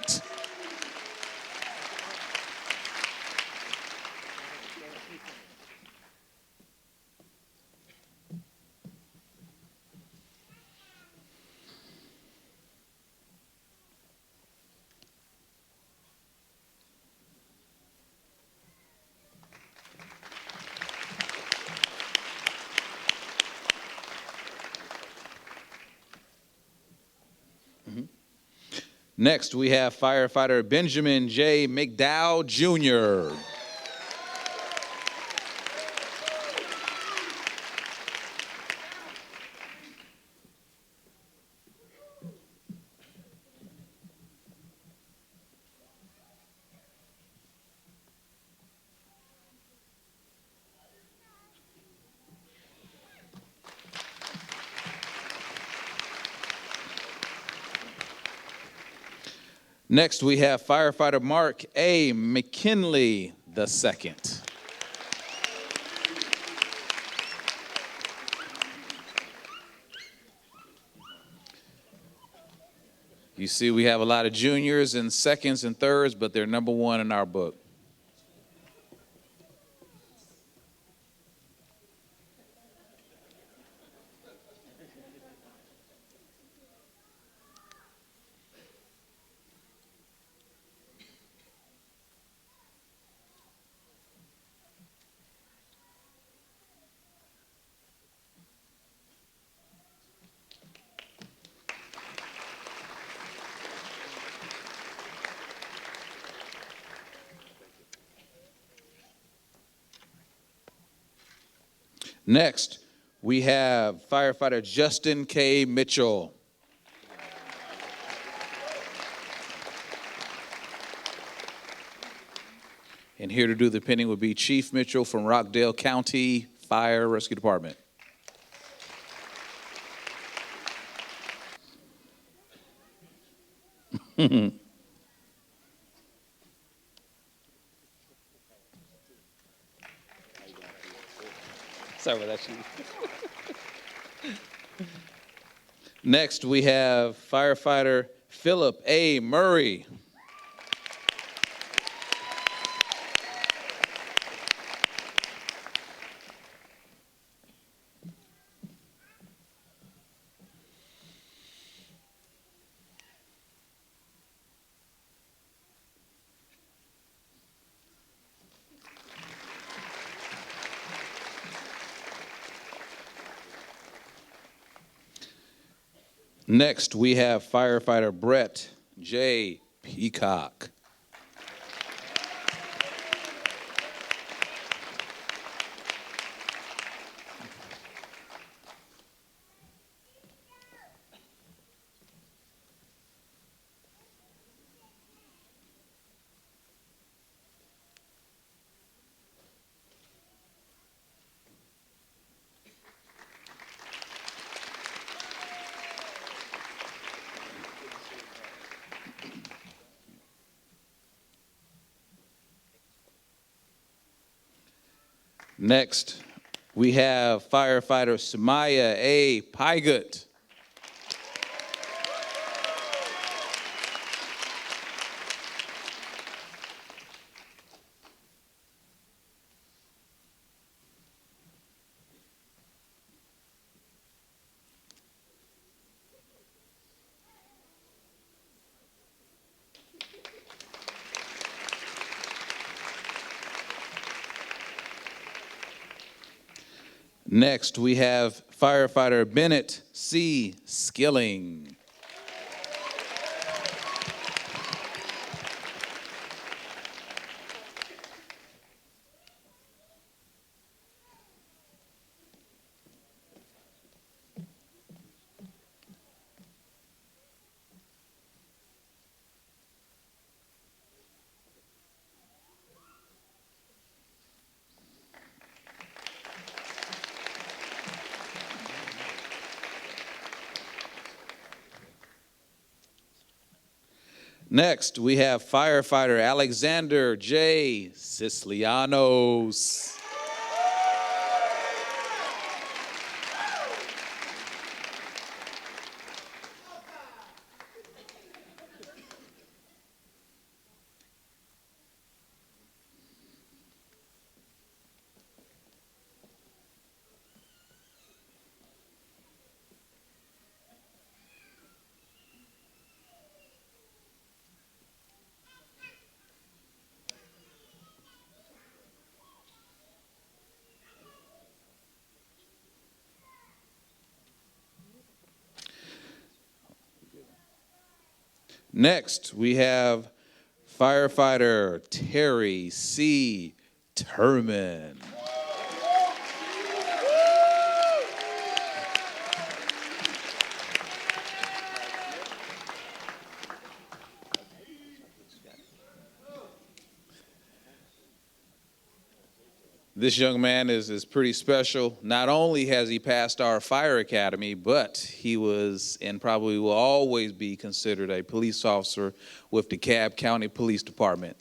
Next, we have firefighter Benjamin J. McDowell Jr. Next, we have firefighter Mark A. McKinley II. You see, we have a lot of juniors and seconds and thirds, but they're number one in our book. Next, we have firefighter Justin K. Mitchell. And here to do the pinning would be Chief Mitchell from Rockdale County Fire Rescue Department. Sorry about that, Chief. Next, we have firefighter Philip A. Murray. Next, we have firefighter Brett J. Peacock. Next, we have firefighter Samaya A. Pygut. Next, we have firefighter Bennett C. Skilling. Next, we have firefighter Alexander J. Sicilianos. Next, we have firefighter Terry C. Turman. This young man is pretty special. Not only has he passed our fire academy, but he was and probably will always be considered a police officer with DeKalb County Police Department.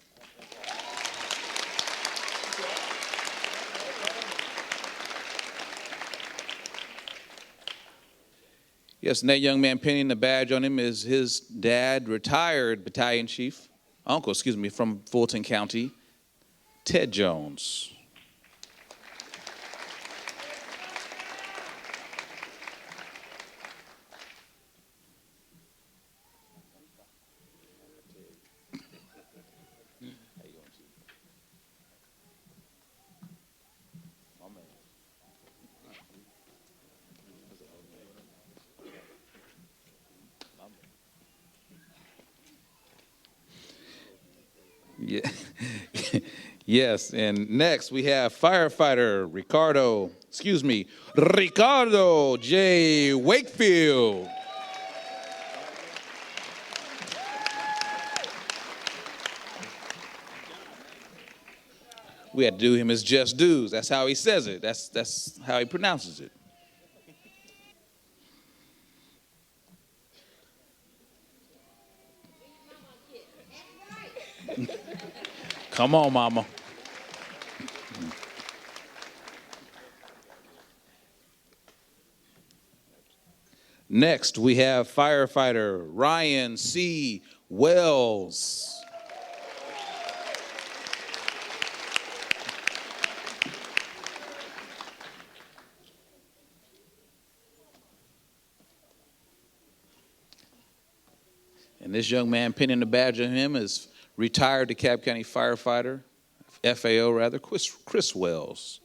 Yes, and that young man pinning the badge on him is his dad, retired battalion chief, from Fulton County, Ted Jones. Yeah. Yes, and next we have firefighter Ricardo J. Wakefield. We had to do him his just dues. That's how he says it. That's how he pronounces it. Come on, mama. Next, we have firefighter Ryan C. Wells. And this young man pinning the badge on him is retired DeKalb County firefighter, FAO rather, Chris Wells.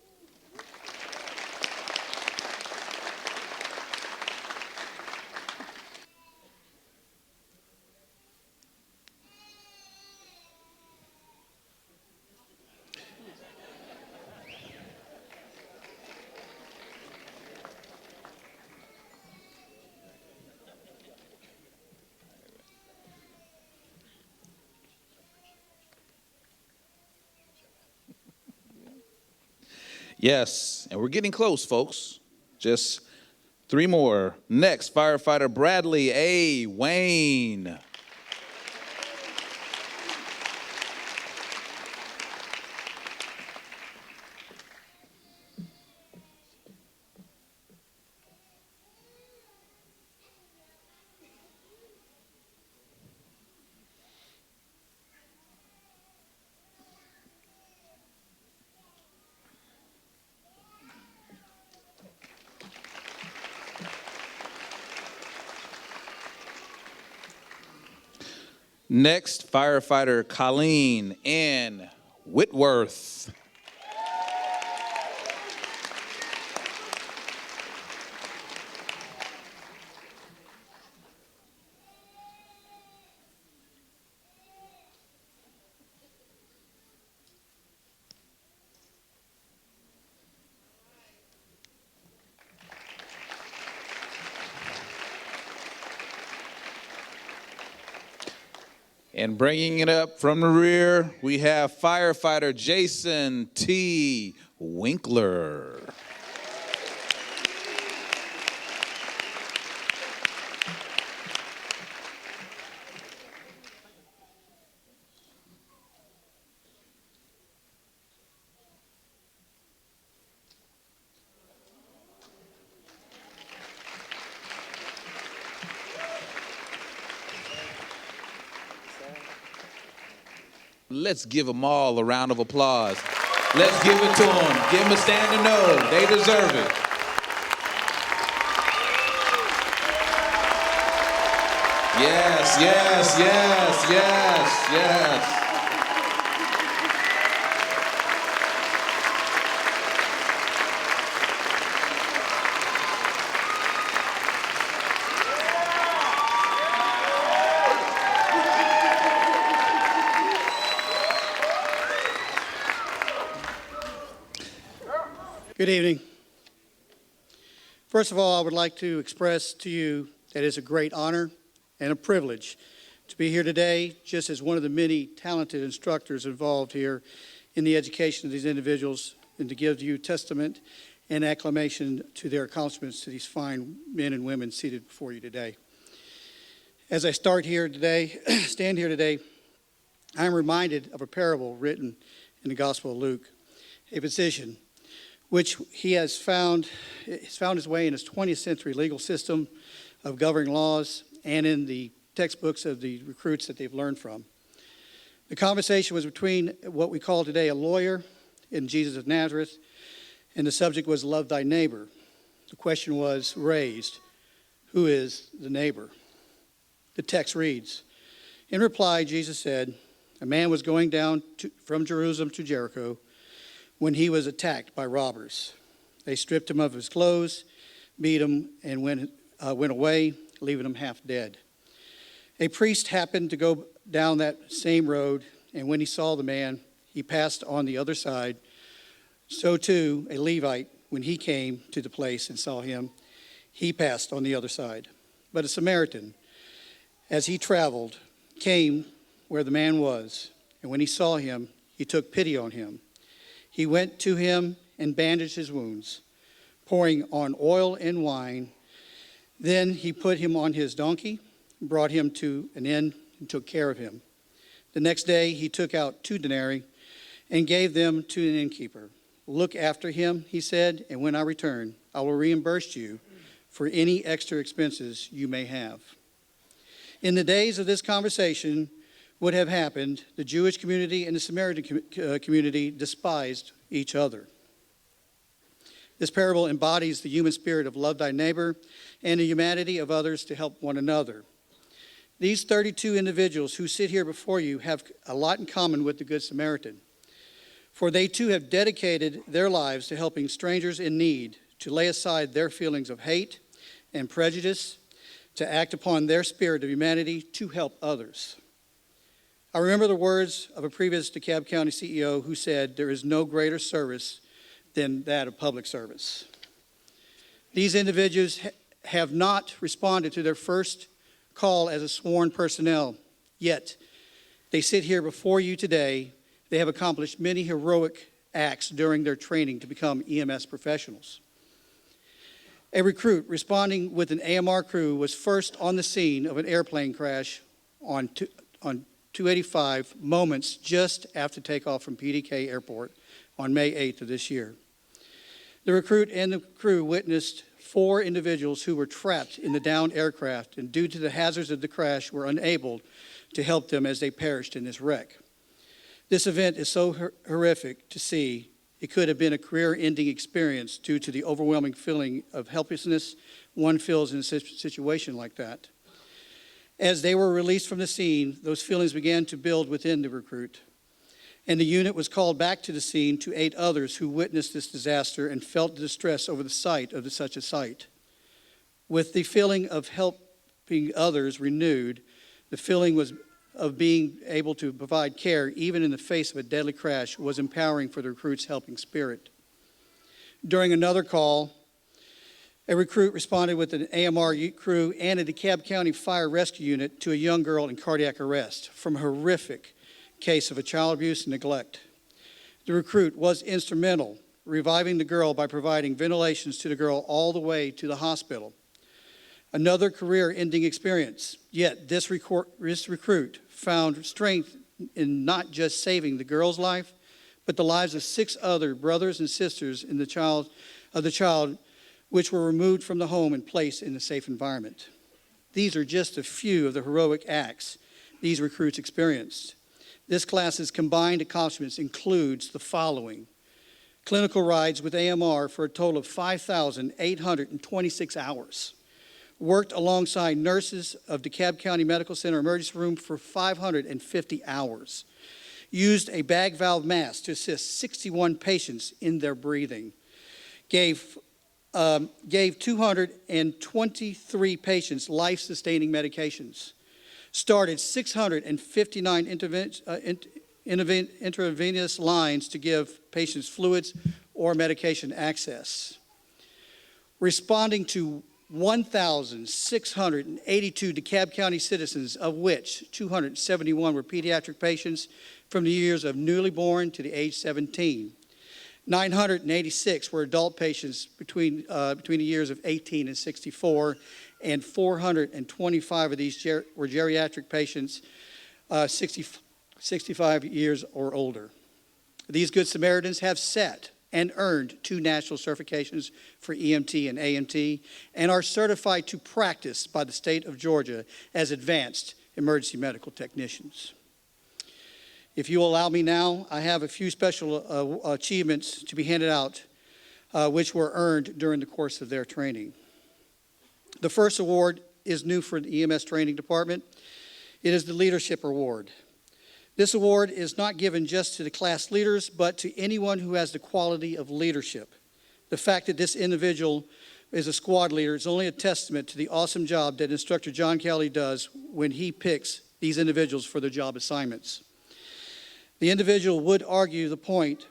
Yes, and we're getting close, folks. Just 3 more. Next, firefighter Bradley A. Wayne. Next, firefighter Colleen Ann Whitworth. And bringing it up from the rear, we have firefighter Jason T. Winkler. Let's give them all a round of applause. Let's give it to them. Give them a standing no. They deserve it. Yes, yes, yes, yes, yes. Good evening. First of all, I would like to express to you that it is a great honor and a privilege to be here today, just as one of the many talented instructors involved here in the education of these individuals, and to give you testament and acclamation to their accomplishments to these fine men and women seated before you today. As I stand here today, I am reminded of a parable written in the Gospel of Luke. A physician, which he has found his way in his 20th century legal system of governing laws and in the textbooks of the recruits that they've learned from. The conversation was between what we call today a lawyer and Jesus of Nazareth, and the subject was love thy neighbor. The question was raised, who is the neighbor? The text reads, in reply, Jesus said, a man was going down from Jerusalem to Jericho when he was attacked by robbers. They stripped him of his clothes, beat him, and went away, leaving him half dead. A priest happened to go down that same road, and when he saw the man, he passed on the other side. So too, a Levite, when he came to the place and saw him, he passed on the other side. But a Samaritan, as he traveled, came where the man was, and when he saw him, he took pity on him. He went to him and bandaged his wounds, pouring on oil and wine. Then he put him on his donkey, brought him to an inn, and took care of him. The next day he took out 2 denarii and gave them to an innkeeper. Look after him, he said, and when I return, I will reimburse you for any extra expenses you may have. In the days of this conversation would have happened, the Jewish community and the Samaritan community despised each other. This parable embodies the human spirit of love thy neighbor and the humanity of others to help one another. These 32 individuals who sit here before you have a lot in common with the Good Samaritan, for they too have dedicated their lives to helping strangers in need, to lay aside their feelings of hate and prejudice, to act upon their spirit of humanity to help others. I remember the words of a previous DeKalb County CEO who said, there is no greater service than that of public service. These individuals have not responded to their first call as a sworn personnel, yet they sit here before you today. They have accomplished many heroic acts during their training to become EMS professionals. A recruit responding with an AMR crew was first on the scene of an airplane crash on 285 moments just after takeoff from PDK Airport on May 8th of this year. The recruit and the crew witnessed 4 individuals who were trapped in the downed aircraft and due to the hazards of the crash were unable to help them as they perished in this wreck. This event is so horrific to see. It could have been a career-ending experience due to the overwhelming feeling of helplessness one feels in a situation like that. As they were released from the scene, those feelings began to build within the recruit. And the unit was called back to the scene to aid others who witnessed this disaster and felt the distress over the sight of such a sight. With the feeling of helping others renewed, the feeling of being able to provide care even in the face of a deadly crash was empowering for the recruit's helping spirit. During another call, a recruit responded with an AMR crew and a DeKalb County Fire Rescue unit to a young girl in cardiac arrest from a horrific case of a child abuse and neglect. The recruit was instrumental reviving the girl by providing ventilations to the girl all the way to the hospital. Another career-ending experience, yet this recruit found strength in not just saving the girl's life, but the lives of 6 other brothers and sisters in the child which were removed from the home and placed in a safe environment. These are just a few of the heroic acts these recruits experienced. This class's combined accomplishments includes the following: clinical rides with AMR for a total of 5,826 hours, worked alongside nurses of DeKalb County Medical Center Emergency Room for 550 hours, used a bag valve mask to assist 61 patients in their breathing, gave 223 patients life-sustaining medications, started 659 intravenous lines to give patients fluids or medication access. Responding to 1,682 DeKalb County citizens, of which 271 were pediatric patients from the years of newly born to the age 17. 986 were adult patients between the years of 18 and 64, and 425 of these were geriatric patients 65 years or older. These Good Samaritans have set and earned 2 national certifications for EMT and AMT, and are certified to practice by the state of Georgia as advanced emergency medical technicians. If you will allow me now, I have a few special achievements to be handed out, which were earned during the course of their training. The first award is new for the EMS training department. It is the Leadership Award. This award is not given just to the class leaders, but to anyone who has the quality of leadership. The fact that this individual is a squad leader is only a testament to the awesome job that Instructor John Kelly does when he picks these individuals for their job assignments. The individual would argue the point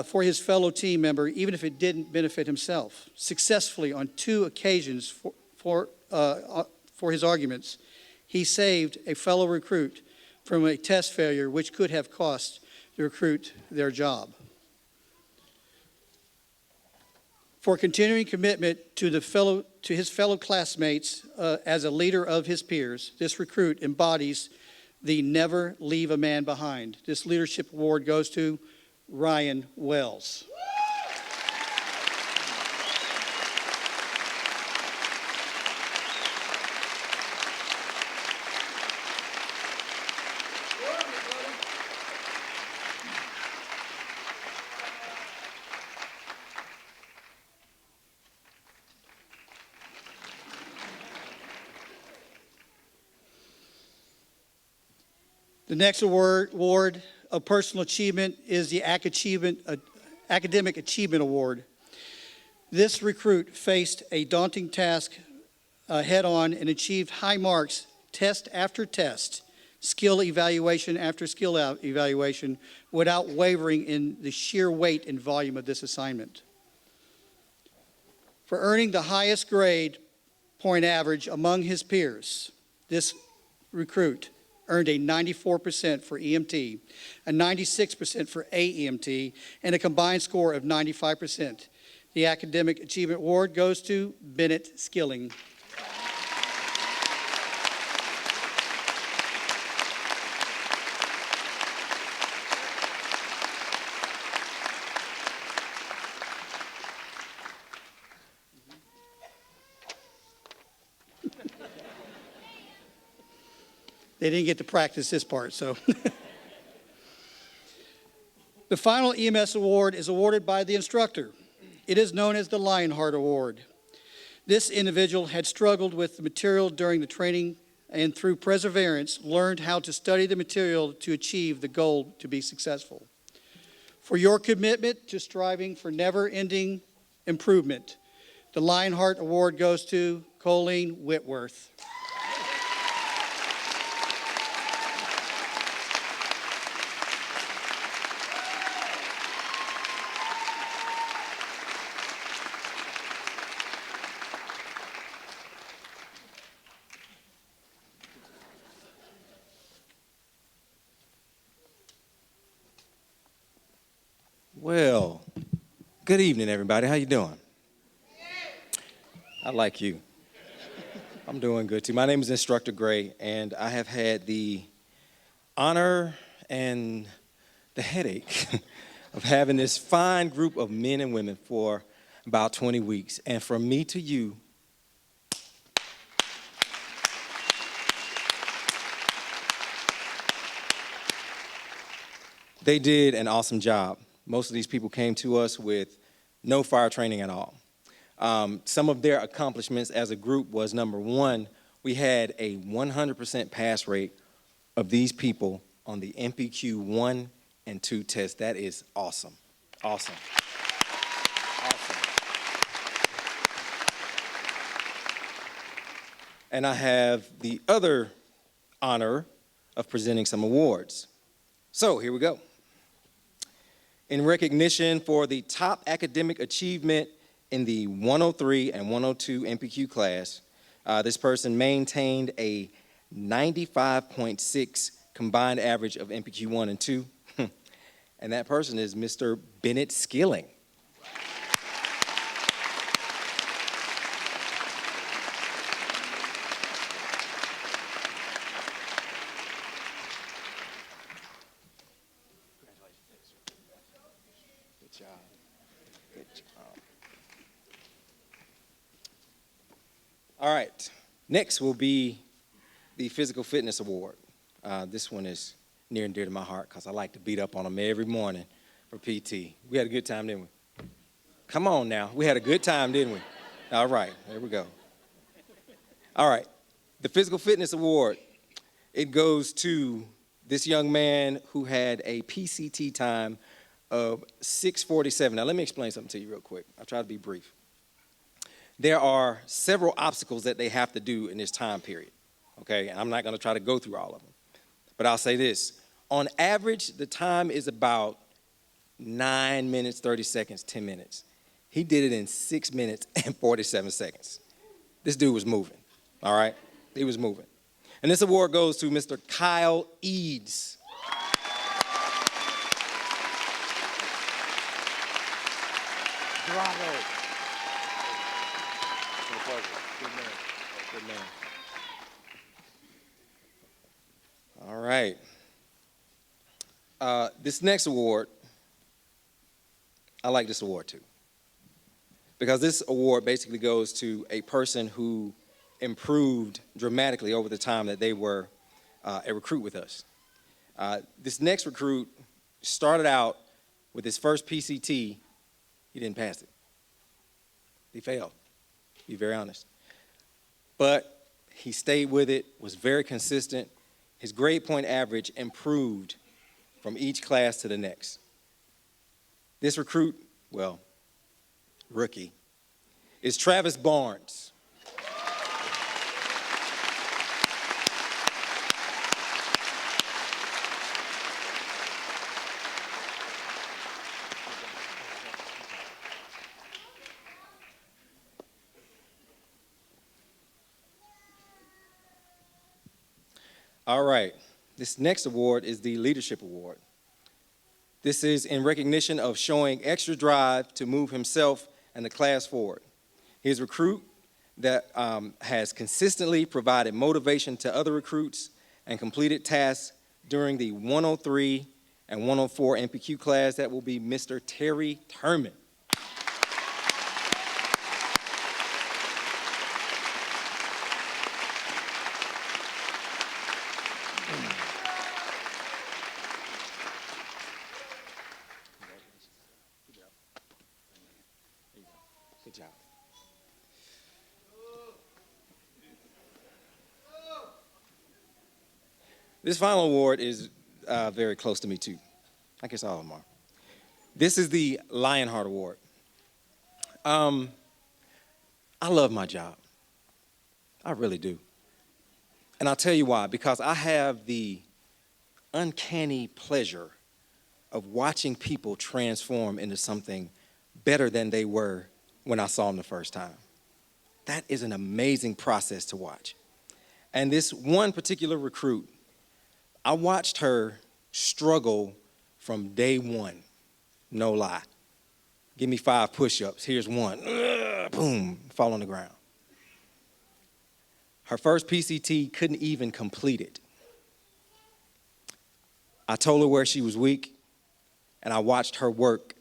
for his fellow team member, even if it didn't benefit himself. Successfully on 2 occasions for his arguments, he saved a fellow recruit from a test failure which could have cost the recruit their job. For continuing commitment to his fellow classmates as a leader of his peers, this recruit embodies the never leave a man behind. This leadership award goes to Ryan Wells. The next award of personal achievement is the Academic Achievement Award. This recruit faced a daunting task head-on and achieved high marks test after test, skill evaluation after skill evaluation, without wavering in the sheer weight and volume of this assignment. For earning the highest grade point average among his peers, this recruit earned a 94% for EMT, a 96% for AEMT, and a combined score of 95%. The Academic Achievement Award goes to Bennett Skilling. They didn't get to practice this part, so. The final EMS award is awarded by the instructor. It is known as the Lionheart Award. This individual had struggled with the material during the training and through perseverance learned how to study the material to achieve the goal to be successful. For your commitment to striving for never-ending improvement, the Lionheart Award goes to Colleen Whitworth. Well, good evening, everybody. How you doing? I like you. I'm doing good, too. My name is Instructor Gray, and I have had the honor and the headache of having this fine group of men and women for about 20 weeks. And from me to you, they did an awesome job. Most of these people came to us with no fire training at all. Some of their accomplishments as a group was, number one, we had a 100% pass rate of these people on the NPQ 1 and 2 tests. That is awesome. Awesome. Awesome. And I have the other honor of presenting some awards. So here we go. in recognition for the top academic achievement in the 103 and 102 MPQ class. This person maintained a 95.6 combined average of MPQ 1 and 2. And that person is Mr. Bennett Skilling. Good job. Good job. All right. Next will be the Physical Fitness Award. This one is near and dear to my heart because I like to beat up on them every morning for PT. We had a good time, didn't we? Come on now. We had a good time, didn't we? All right. There we go. All right. The Physical Fitness Award, it goes to this young man who had a PCT time of 6:47. Now, let me explain something to you real quick. I'll try to be brief. There are several obstacles that they have to do in this time period, okay? And I'm not going to try to go through all of them. But I'll say this. On average, the time is about 9 minutes, 30 seconds, 10 minutes. He did it in 6 minutes and 47 seconds. This dude was moving, all right? He was moving. And this award goes to Mr. Kyle Eads. Bravo. Good man. Good man. All right. This next award, I like this award too. Because this award basically goes to a person who improved dramatically over the time that they were a recruit with us. This next recruit started out with his first PCT. He didn't pass it. He failed, to be very honest. But he stayed with it, was very consistent. His grade point average improved from each class to the next. This recruit, well, rookie, is Travis Barnes. All right, this next award is the Leadership Award. This is in recognition of showing extra drive to move himself and the class forward. He's a recruit that has consistently provided motivation to other recruits and completed tasks during the 103 and 104 MPQ class. That will be Mr. Terry Turman. Good job. This final award is very close to me too. I guess all of them are. This is the Lionheart Award. I love my job. I really do. And I'll tell you why. Because I have the uncanny pleasure of watching people transform into something better than they were when I saw them the first time. That is an amazing process to watch. And this one particular recruit, I watched her struggle from day one, no lie. Give me 5 push-ups, here's one, boom, fall on the ground. Her first PCT couldn't even complete it. I told her where she was weak, and I watched her work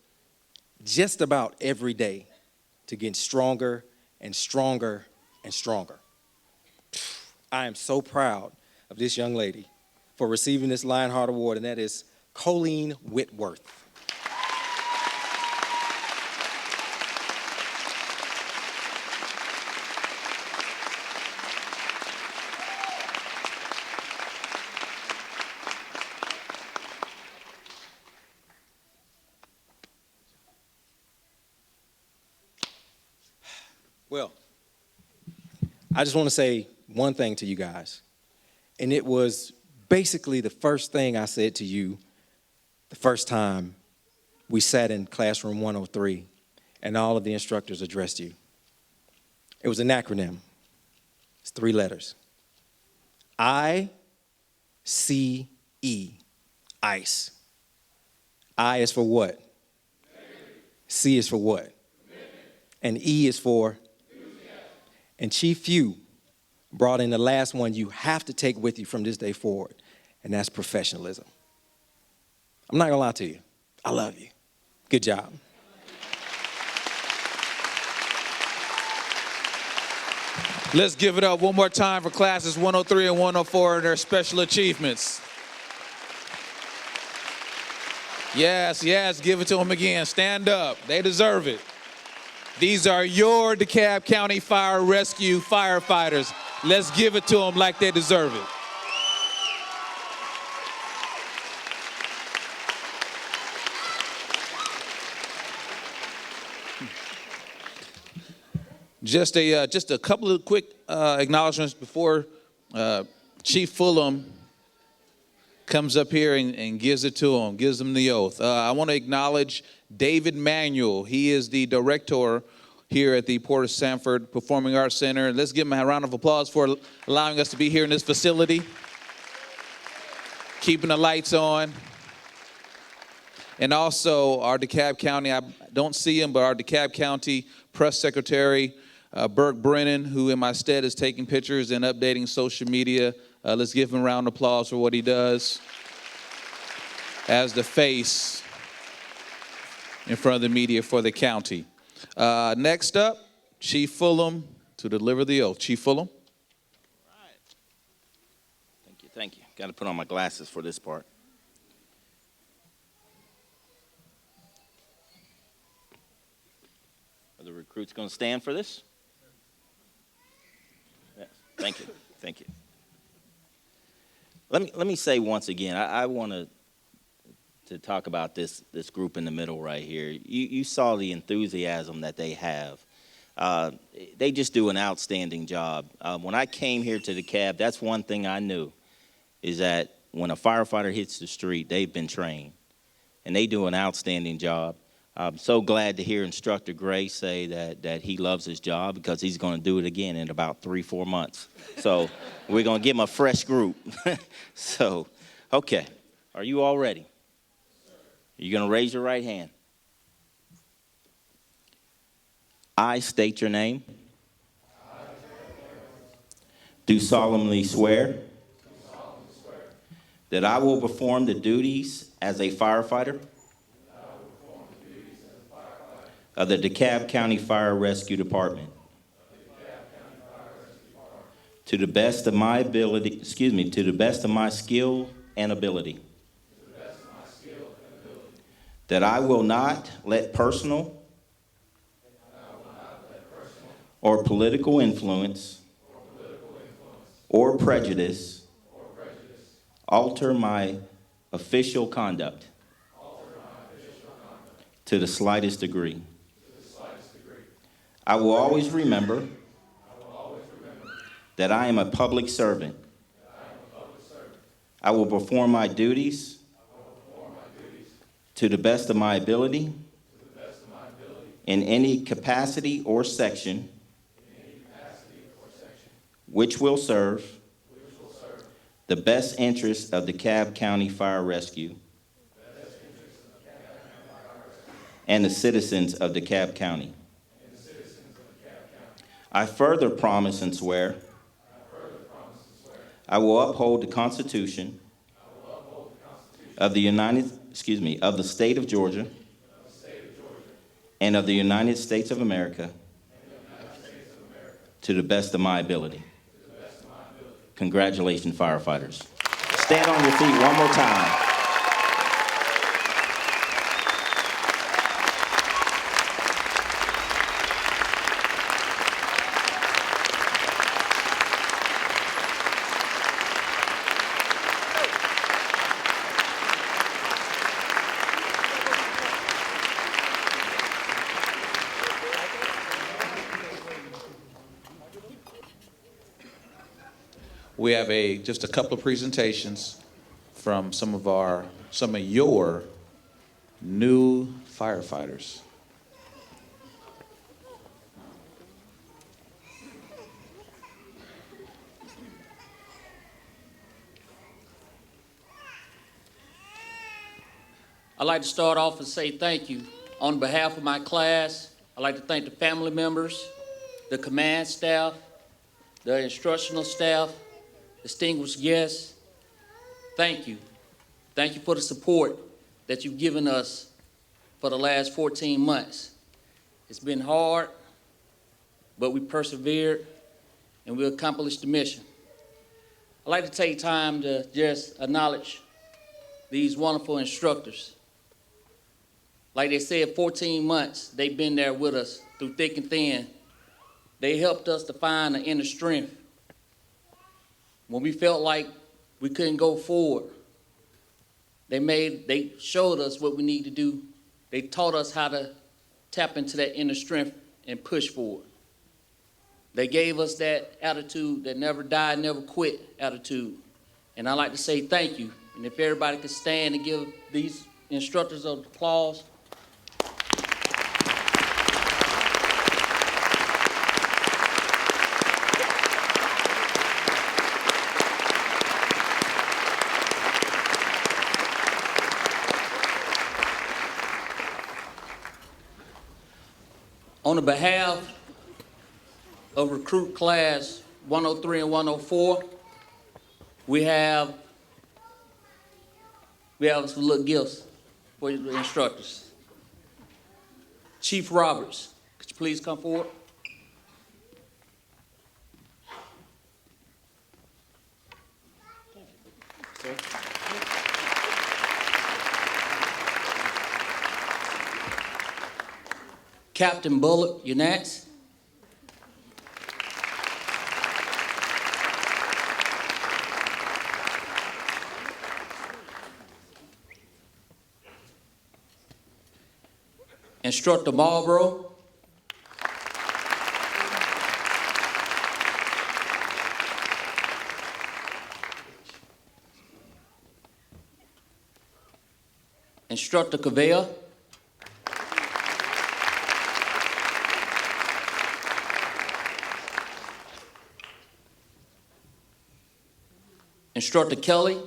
just about every day to get stronger and stronger and stronger. I am so proud of this young lady for receiving this Lionheart Award, and that is Colleen Whitworth. Well, I just want to say one thing to you guys, and it was basically the first thing I said to you the first time we sat in classroom 103, and all of the instructors addressed you. It was an acronym. It's 3 letters. ICE, ICE. I is for what? C is for what? And E is for? And Chief Few brought in the last one you have to take with you from this day forward, and that's professionalism. I'm not gonna lie to you. I love you. Good job. Let's give it up one more time for classes 103 and 104 and their special achievements. Yes, yes, give it to them again. Stand up. They deserve it. These are your DeKalb County Fire Rescue firefighters. Let's give it to them like they deserve it. Just a couple of quick acknowledgments before Chief Fulham comes up here and gives it to him, gives him the oath. I want to acknowledge David Manuel. He is the director here at the Port of Sanford Performing Arts Center. Let's give him a round of applause for allowing us to be here in this facility, keeping the lights on. And also our DeKalb County, I don't see him, but our DeKalb County Press Secretary, Burke Brennan, who in my stead is taking pictures and updating social media. Let's give him a round of applause for what he does as the face in front of the media for the county. Next up, Chief Fulham to deliver the oath. Chief Fulham. All right. Thank you, thank you. Got to put on my glasses for this part. Are the recruits going to stand for this? Yes. Thank you, thank you. Let me say once again, I want to talk about this group in the middle right here. You saw the enthusiasm that they have. They just do an outstanding job. When I came here to DeKalb, that's one thing I knew, is that when a firefighter hits the street, they've been trained, and they do an outstanding job. I'm so glad to hear Instructor Gray say that he loves his job, because he's going to do it again in about 3-4 months. So we're going to give him a fresh group. So, okay, are you all ready? You're going to raise your right hand. I state your name. Do solemnly swear that I will perform the duties as a firefighter of the DeKalb County Fire Rescue Department to the best of my ability, to the best of my skill and ability. That I will not let personal or political influence or prejudice alter my official conduct to the slightest degree. I will always remember that I am a public servant. I will perform my duties to the best of my ability in any capacity or section which will serve the best interests of the DeKalb County Fire Rescue and the citizens of DeKalb County. I further promise and swear I will uphold the Constitution of the of the state of Georgia and of the United States of America to the best of my ability. Congratulations, firefighters. Stand on your feet one more time. We have just a couple of presentations from some of your new firefighters. I'd like to start off and say thank you. On behalf of my class, I'd like to thank the family members, the command staff, the instructional staff, distinguished guests. Thank you. Thank you for the support that you've given us for the last 14 months. It's been hard, but we persevered and we accomplished the mission. I'd like to take time to just acknowledge these wonderful instructors. Like they said, 14 months, they've been there with us through thick and thin. They helped us to find the inner strength. When we felt like we couldn't go forward, they showed us what we need to do. They taught us how to tap into that inner strength and push forward. They gave us that attitude, that never die, never quit attitude. And I'd like to say thank you. And if everybody could stand and give these instructors an applause. On the behalf of recruit class 103 and 104, we have some little gifts for the instructors. Chief Roberts, could you please come forward? Captain Bullock, you're next. Instructor Marlboro. Instructor Cavell. Instructor Kelly.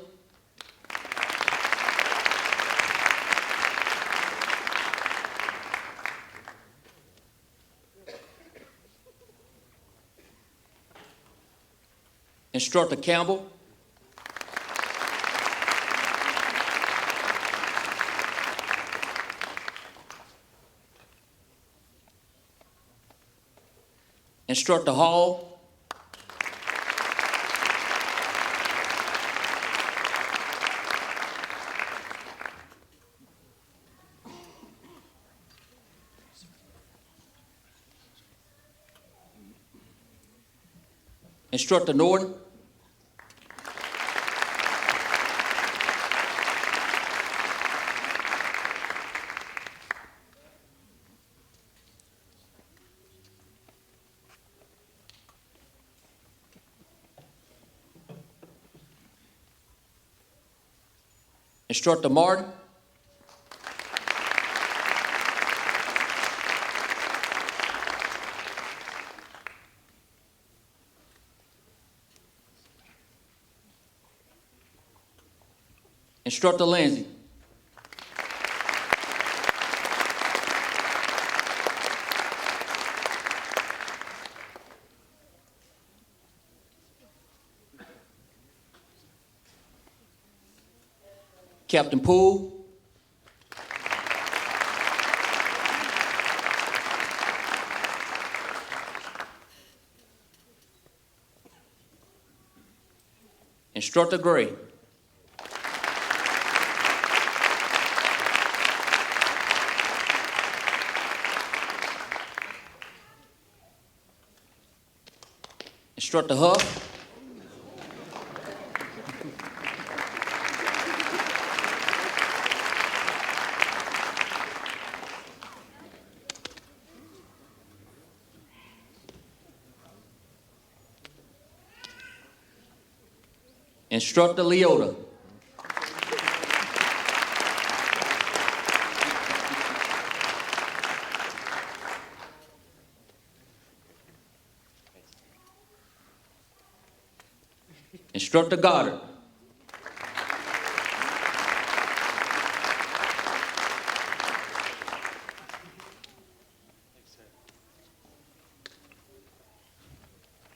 Instructor Campbell. Instructor Hall. Instructor Norton. Instructor Martin. Instructor Lindsay. Captain Poole. Instructor Gray. Instructor Huff. Instructor Leota. Instructor Goddard.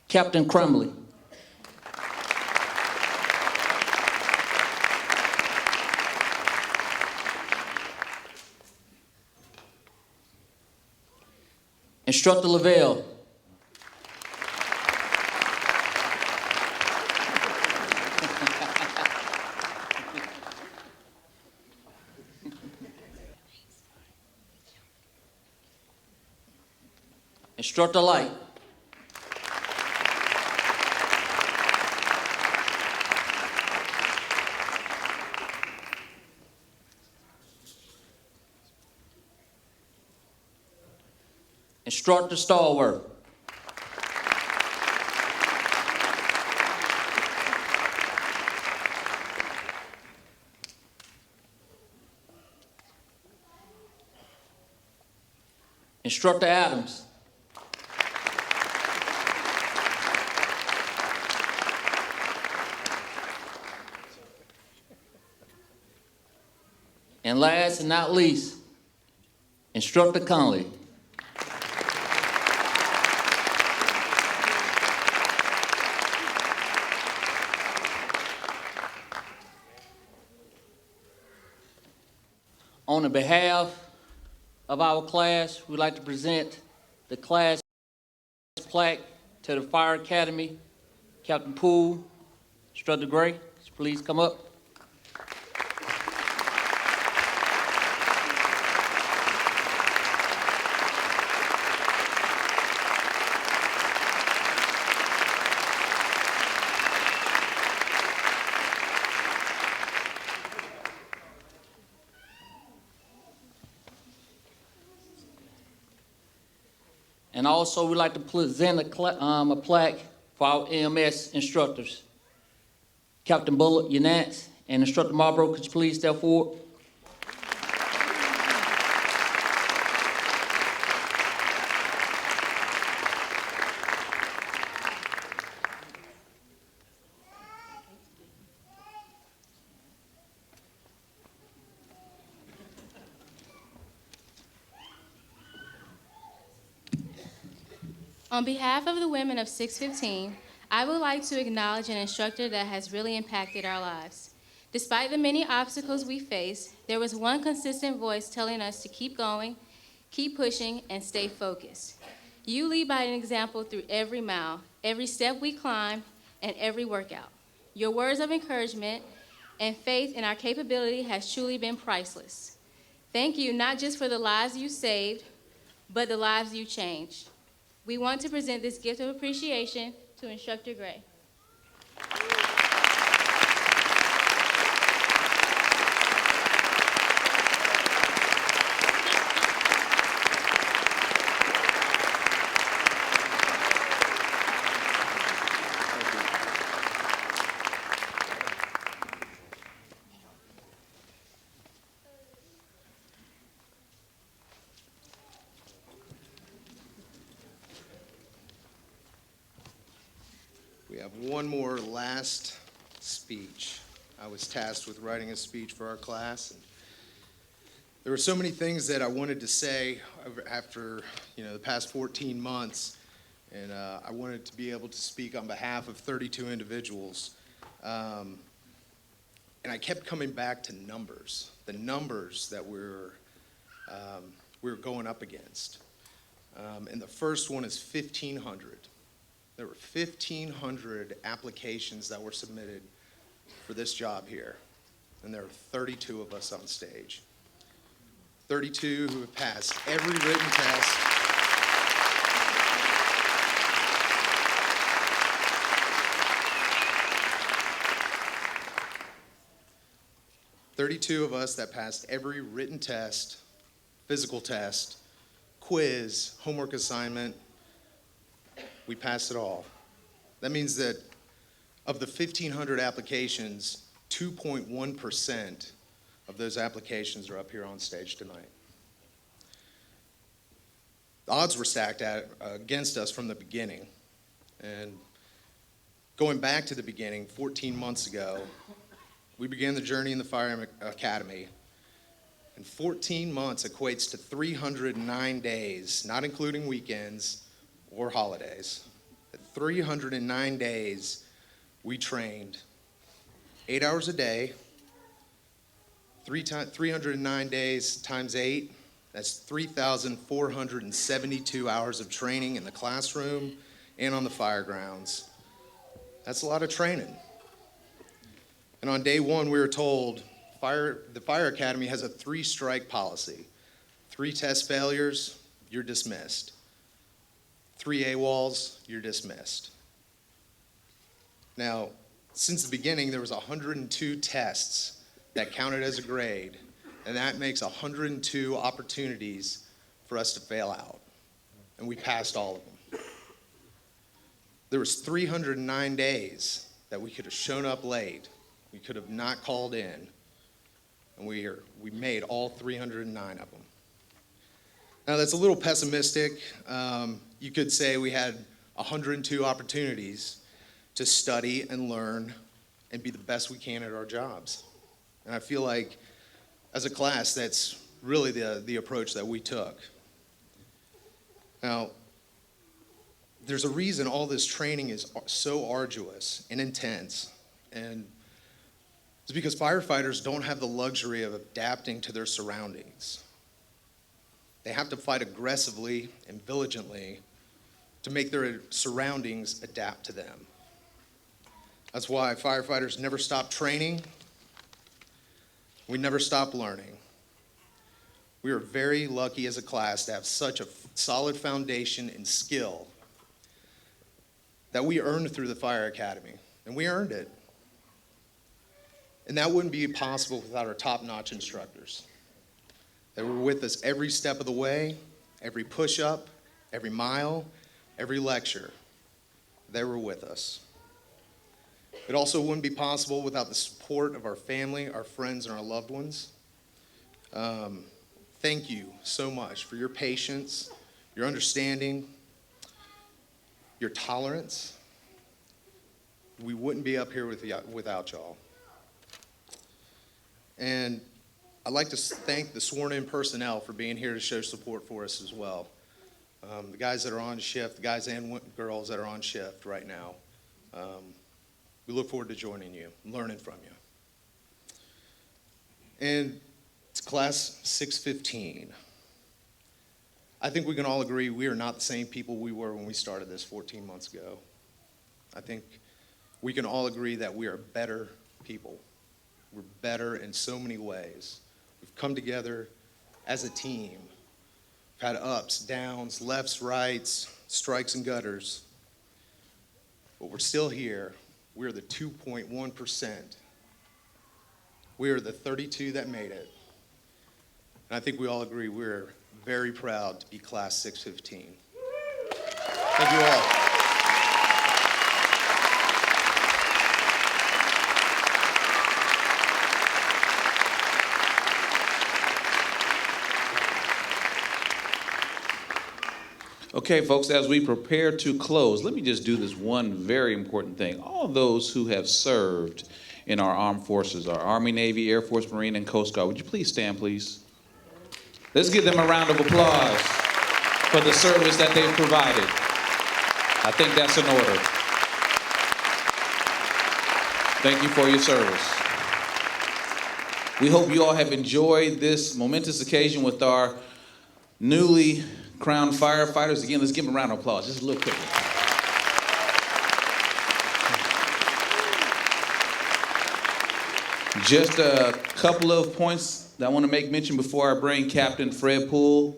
Captain Crumley. Instructor Lavelle. Instructor Light. Instructor Stallworth. Instructor Adams. And last and not least, Instructor Conley. On the behalf of our class, we'd like to present the class plaque to the Fire Academy. Captain Poole, Instructor Gray, please come up. And also, we'd like to present a plaque for our EMS instructors. Captain Bullock, Yanatz, and Instructor Marlboro, could you please step forward? On behalf of the women of 615, I would like to acknowledge an instructor that has really impacted our lives. Despite the many obstacles we face, there was one consistent voice telling us to keep going, keep pushing, and stay focused. You lead by an example through every mile, every step we climb, and every workout. Your words of encouragement and faith in our capability has truly been priceless. Thank you not just for the lives you saved, but the lives you changed. We want to present this gift of appreciation to Instructor Gray. We have one more last speech. I was tasked with writing a speech for our class. And there were so many things that I wanted to say after, the past 14 months, and I wanted to be able to speak on behalf of 32 individuals. And I kept coming back to numbers, the numbers that we're going up against. And the first one is 1,500. There were 1,500 applications that were submitted for this job here, and there are 32 of us on stage. 32 who have passed every written test. "32 of us that passed every written test, physical test, quiz, homework assignment. We passed it all. That means that of the 1,500 applications, 2.1% of those applications are up here on stage tonight. The odds were stacked against us from the beginning. And Going back to the beginning, 14 months ago, we began the journey in the Fire Academy. And 14 months equates to 309 days, not including weekends or holidays. At 309 days, we trained 8 hours a day, 309 days times 8, that's 3,472 hours of training in the classroom and on the fire grounds. That's a lot of training. And on day one, we were told the Fire Academy has a 3-strike policy. 3 test failures, you're dismissed. 3 AWOLs, you're dismissed. Now, since the beginning, there was 102 tests that counted as a grade, and that makes 102 opportunities for us to fail out. And we passed all of them. There was 309 days that we could have shown up late. We could have not called in. And we made all 309 of them. Now that's a little pessimistic. You could say we had 102 opportunities to study and learn and be the best we can at our jobs. And I feel like as a class, that's really the approach that we took. Now, there's a reason all this training is so arduous and intense, and it's because firefighters don't have the luxury of adapting to their surroundings. They have to fight aggressively and diligently to make their surroundings adapt to them. That's why firefighters never stop training. We never stop learning. We are very lucky as a class to have such a solid foundation and skill that we earned through the Fire Academy, and we earned it. And that wouldn't be possible without our top-notch instructors. They were with us every step of the way, every push-up, every mile, every lecture. They were with us. It also wouldn't be possible without the support of our family, our friends, and our loved ones. Thank you so much for your patience, your understanding, your tolerance. We wouldn't be up here without y'all. And I'd like to thank the sworn-in personnel for being here to show support for us as well. The guys that are on shift, the guys and girls that are on shift right now. We look forward to joining you, learning from you. And it's class 615. I think we can all agree we are not the same people we were when we started this 14 months ago. I think we can all agree that we are better people. We're better in so many ways. We've come together as a team. We've had ups, downs, lefts, rights, strikes, and gutters. But we're still here. We're the 2.1%. We are the 32 that made it. And I think we all agree we're very proud to be class 615. Thank you all. Okay, folks, as we prepare to close, let me just do this one very important thing. All those who have served in our armed forces, our Army, Navy, Air Force, Marine, and Coast Guard, would you please stand, please? Let's give them a round of applause for the service that they've provided. I think that's in order. Thank you for your service. We hope you all have enjoyed this momentous occasion with our newly crowned firefighters. Again, let's give them a round of applause, just a little quickly. Just a couple of points that I want to make mention before I bring Captain Fred Poole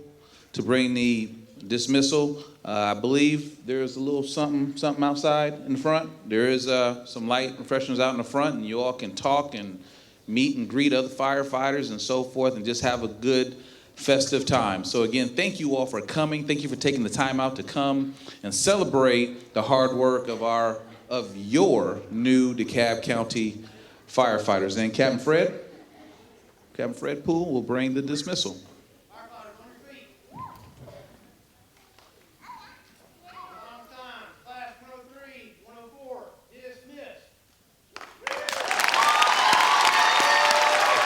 to bring the dismissal. I believe there's a little something outside in the front. There is some light refreshments out in the front, and you all can talk and meet and greet other firefighters and so forth, and just have a good festive time. So again, thank you all for coming. Thank you for taking the time out to come and celebrate the hard work of your new DeKalb County firefighters. And Captain Fred Poole will bring the dismissal. Class 103, 104, dismissed.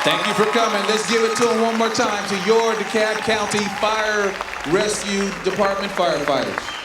Thank you for coming. Let's give it to them one more time, to your DeKalb County Fire Rescue Department firefighters.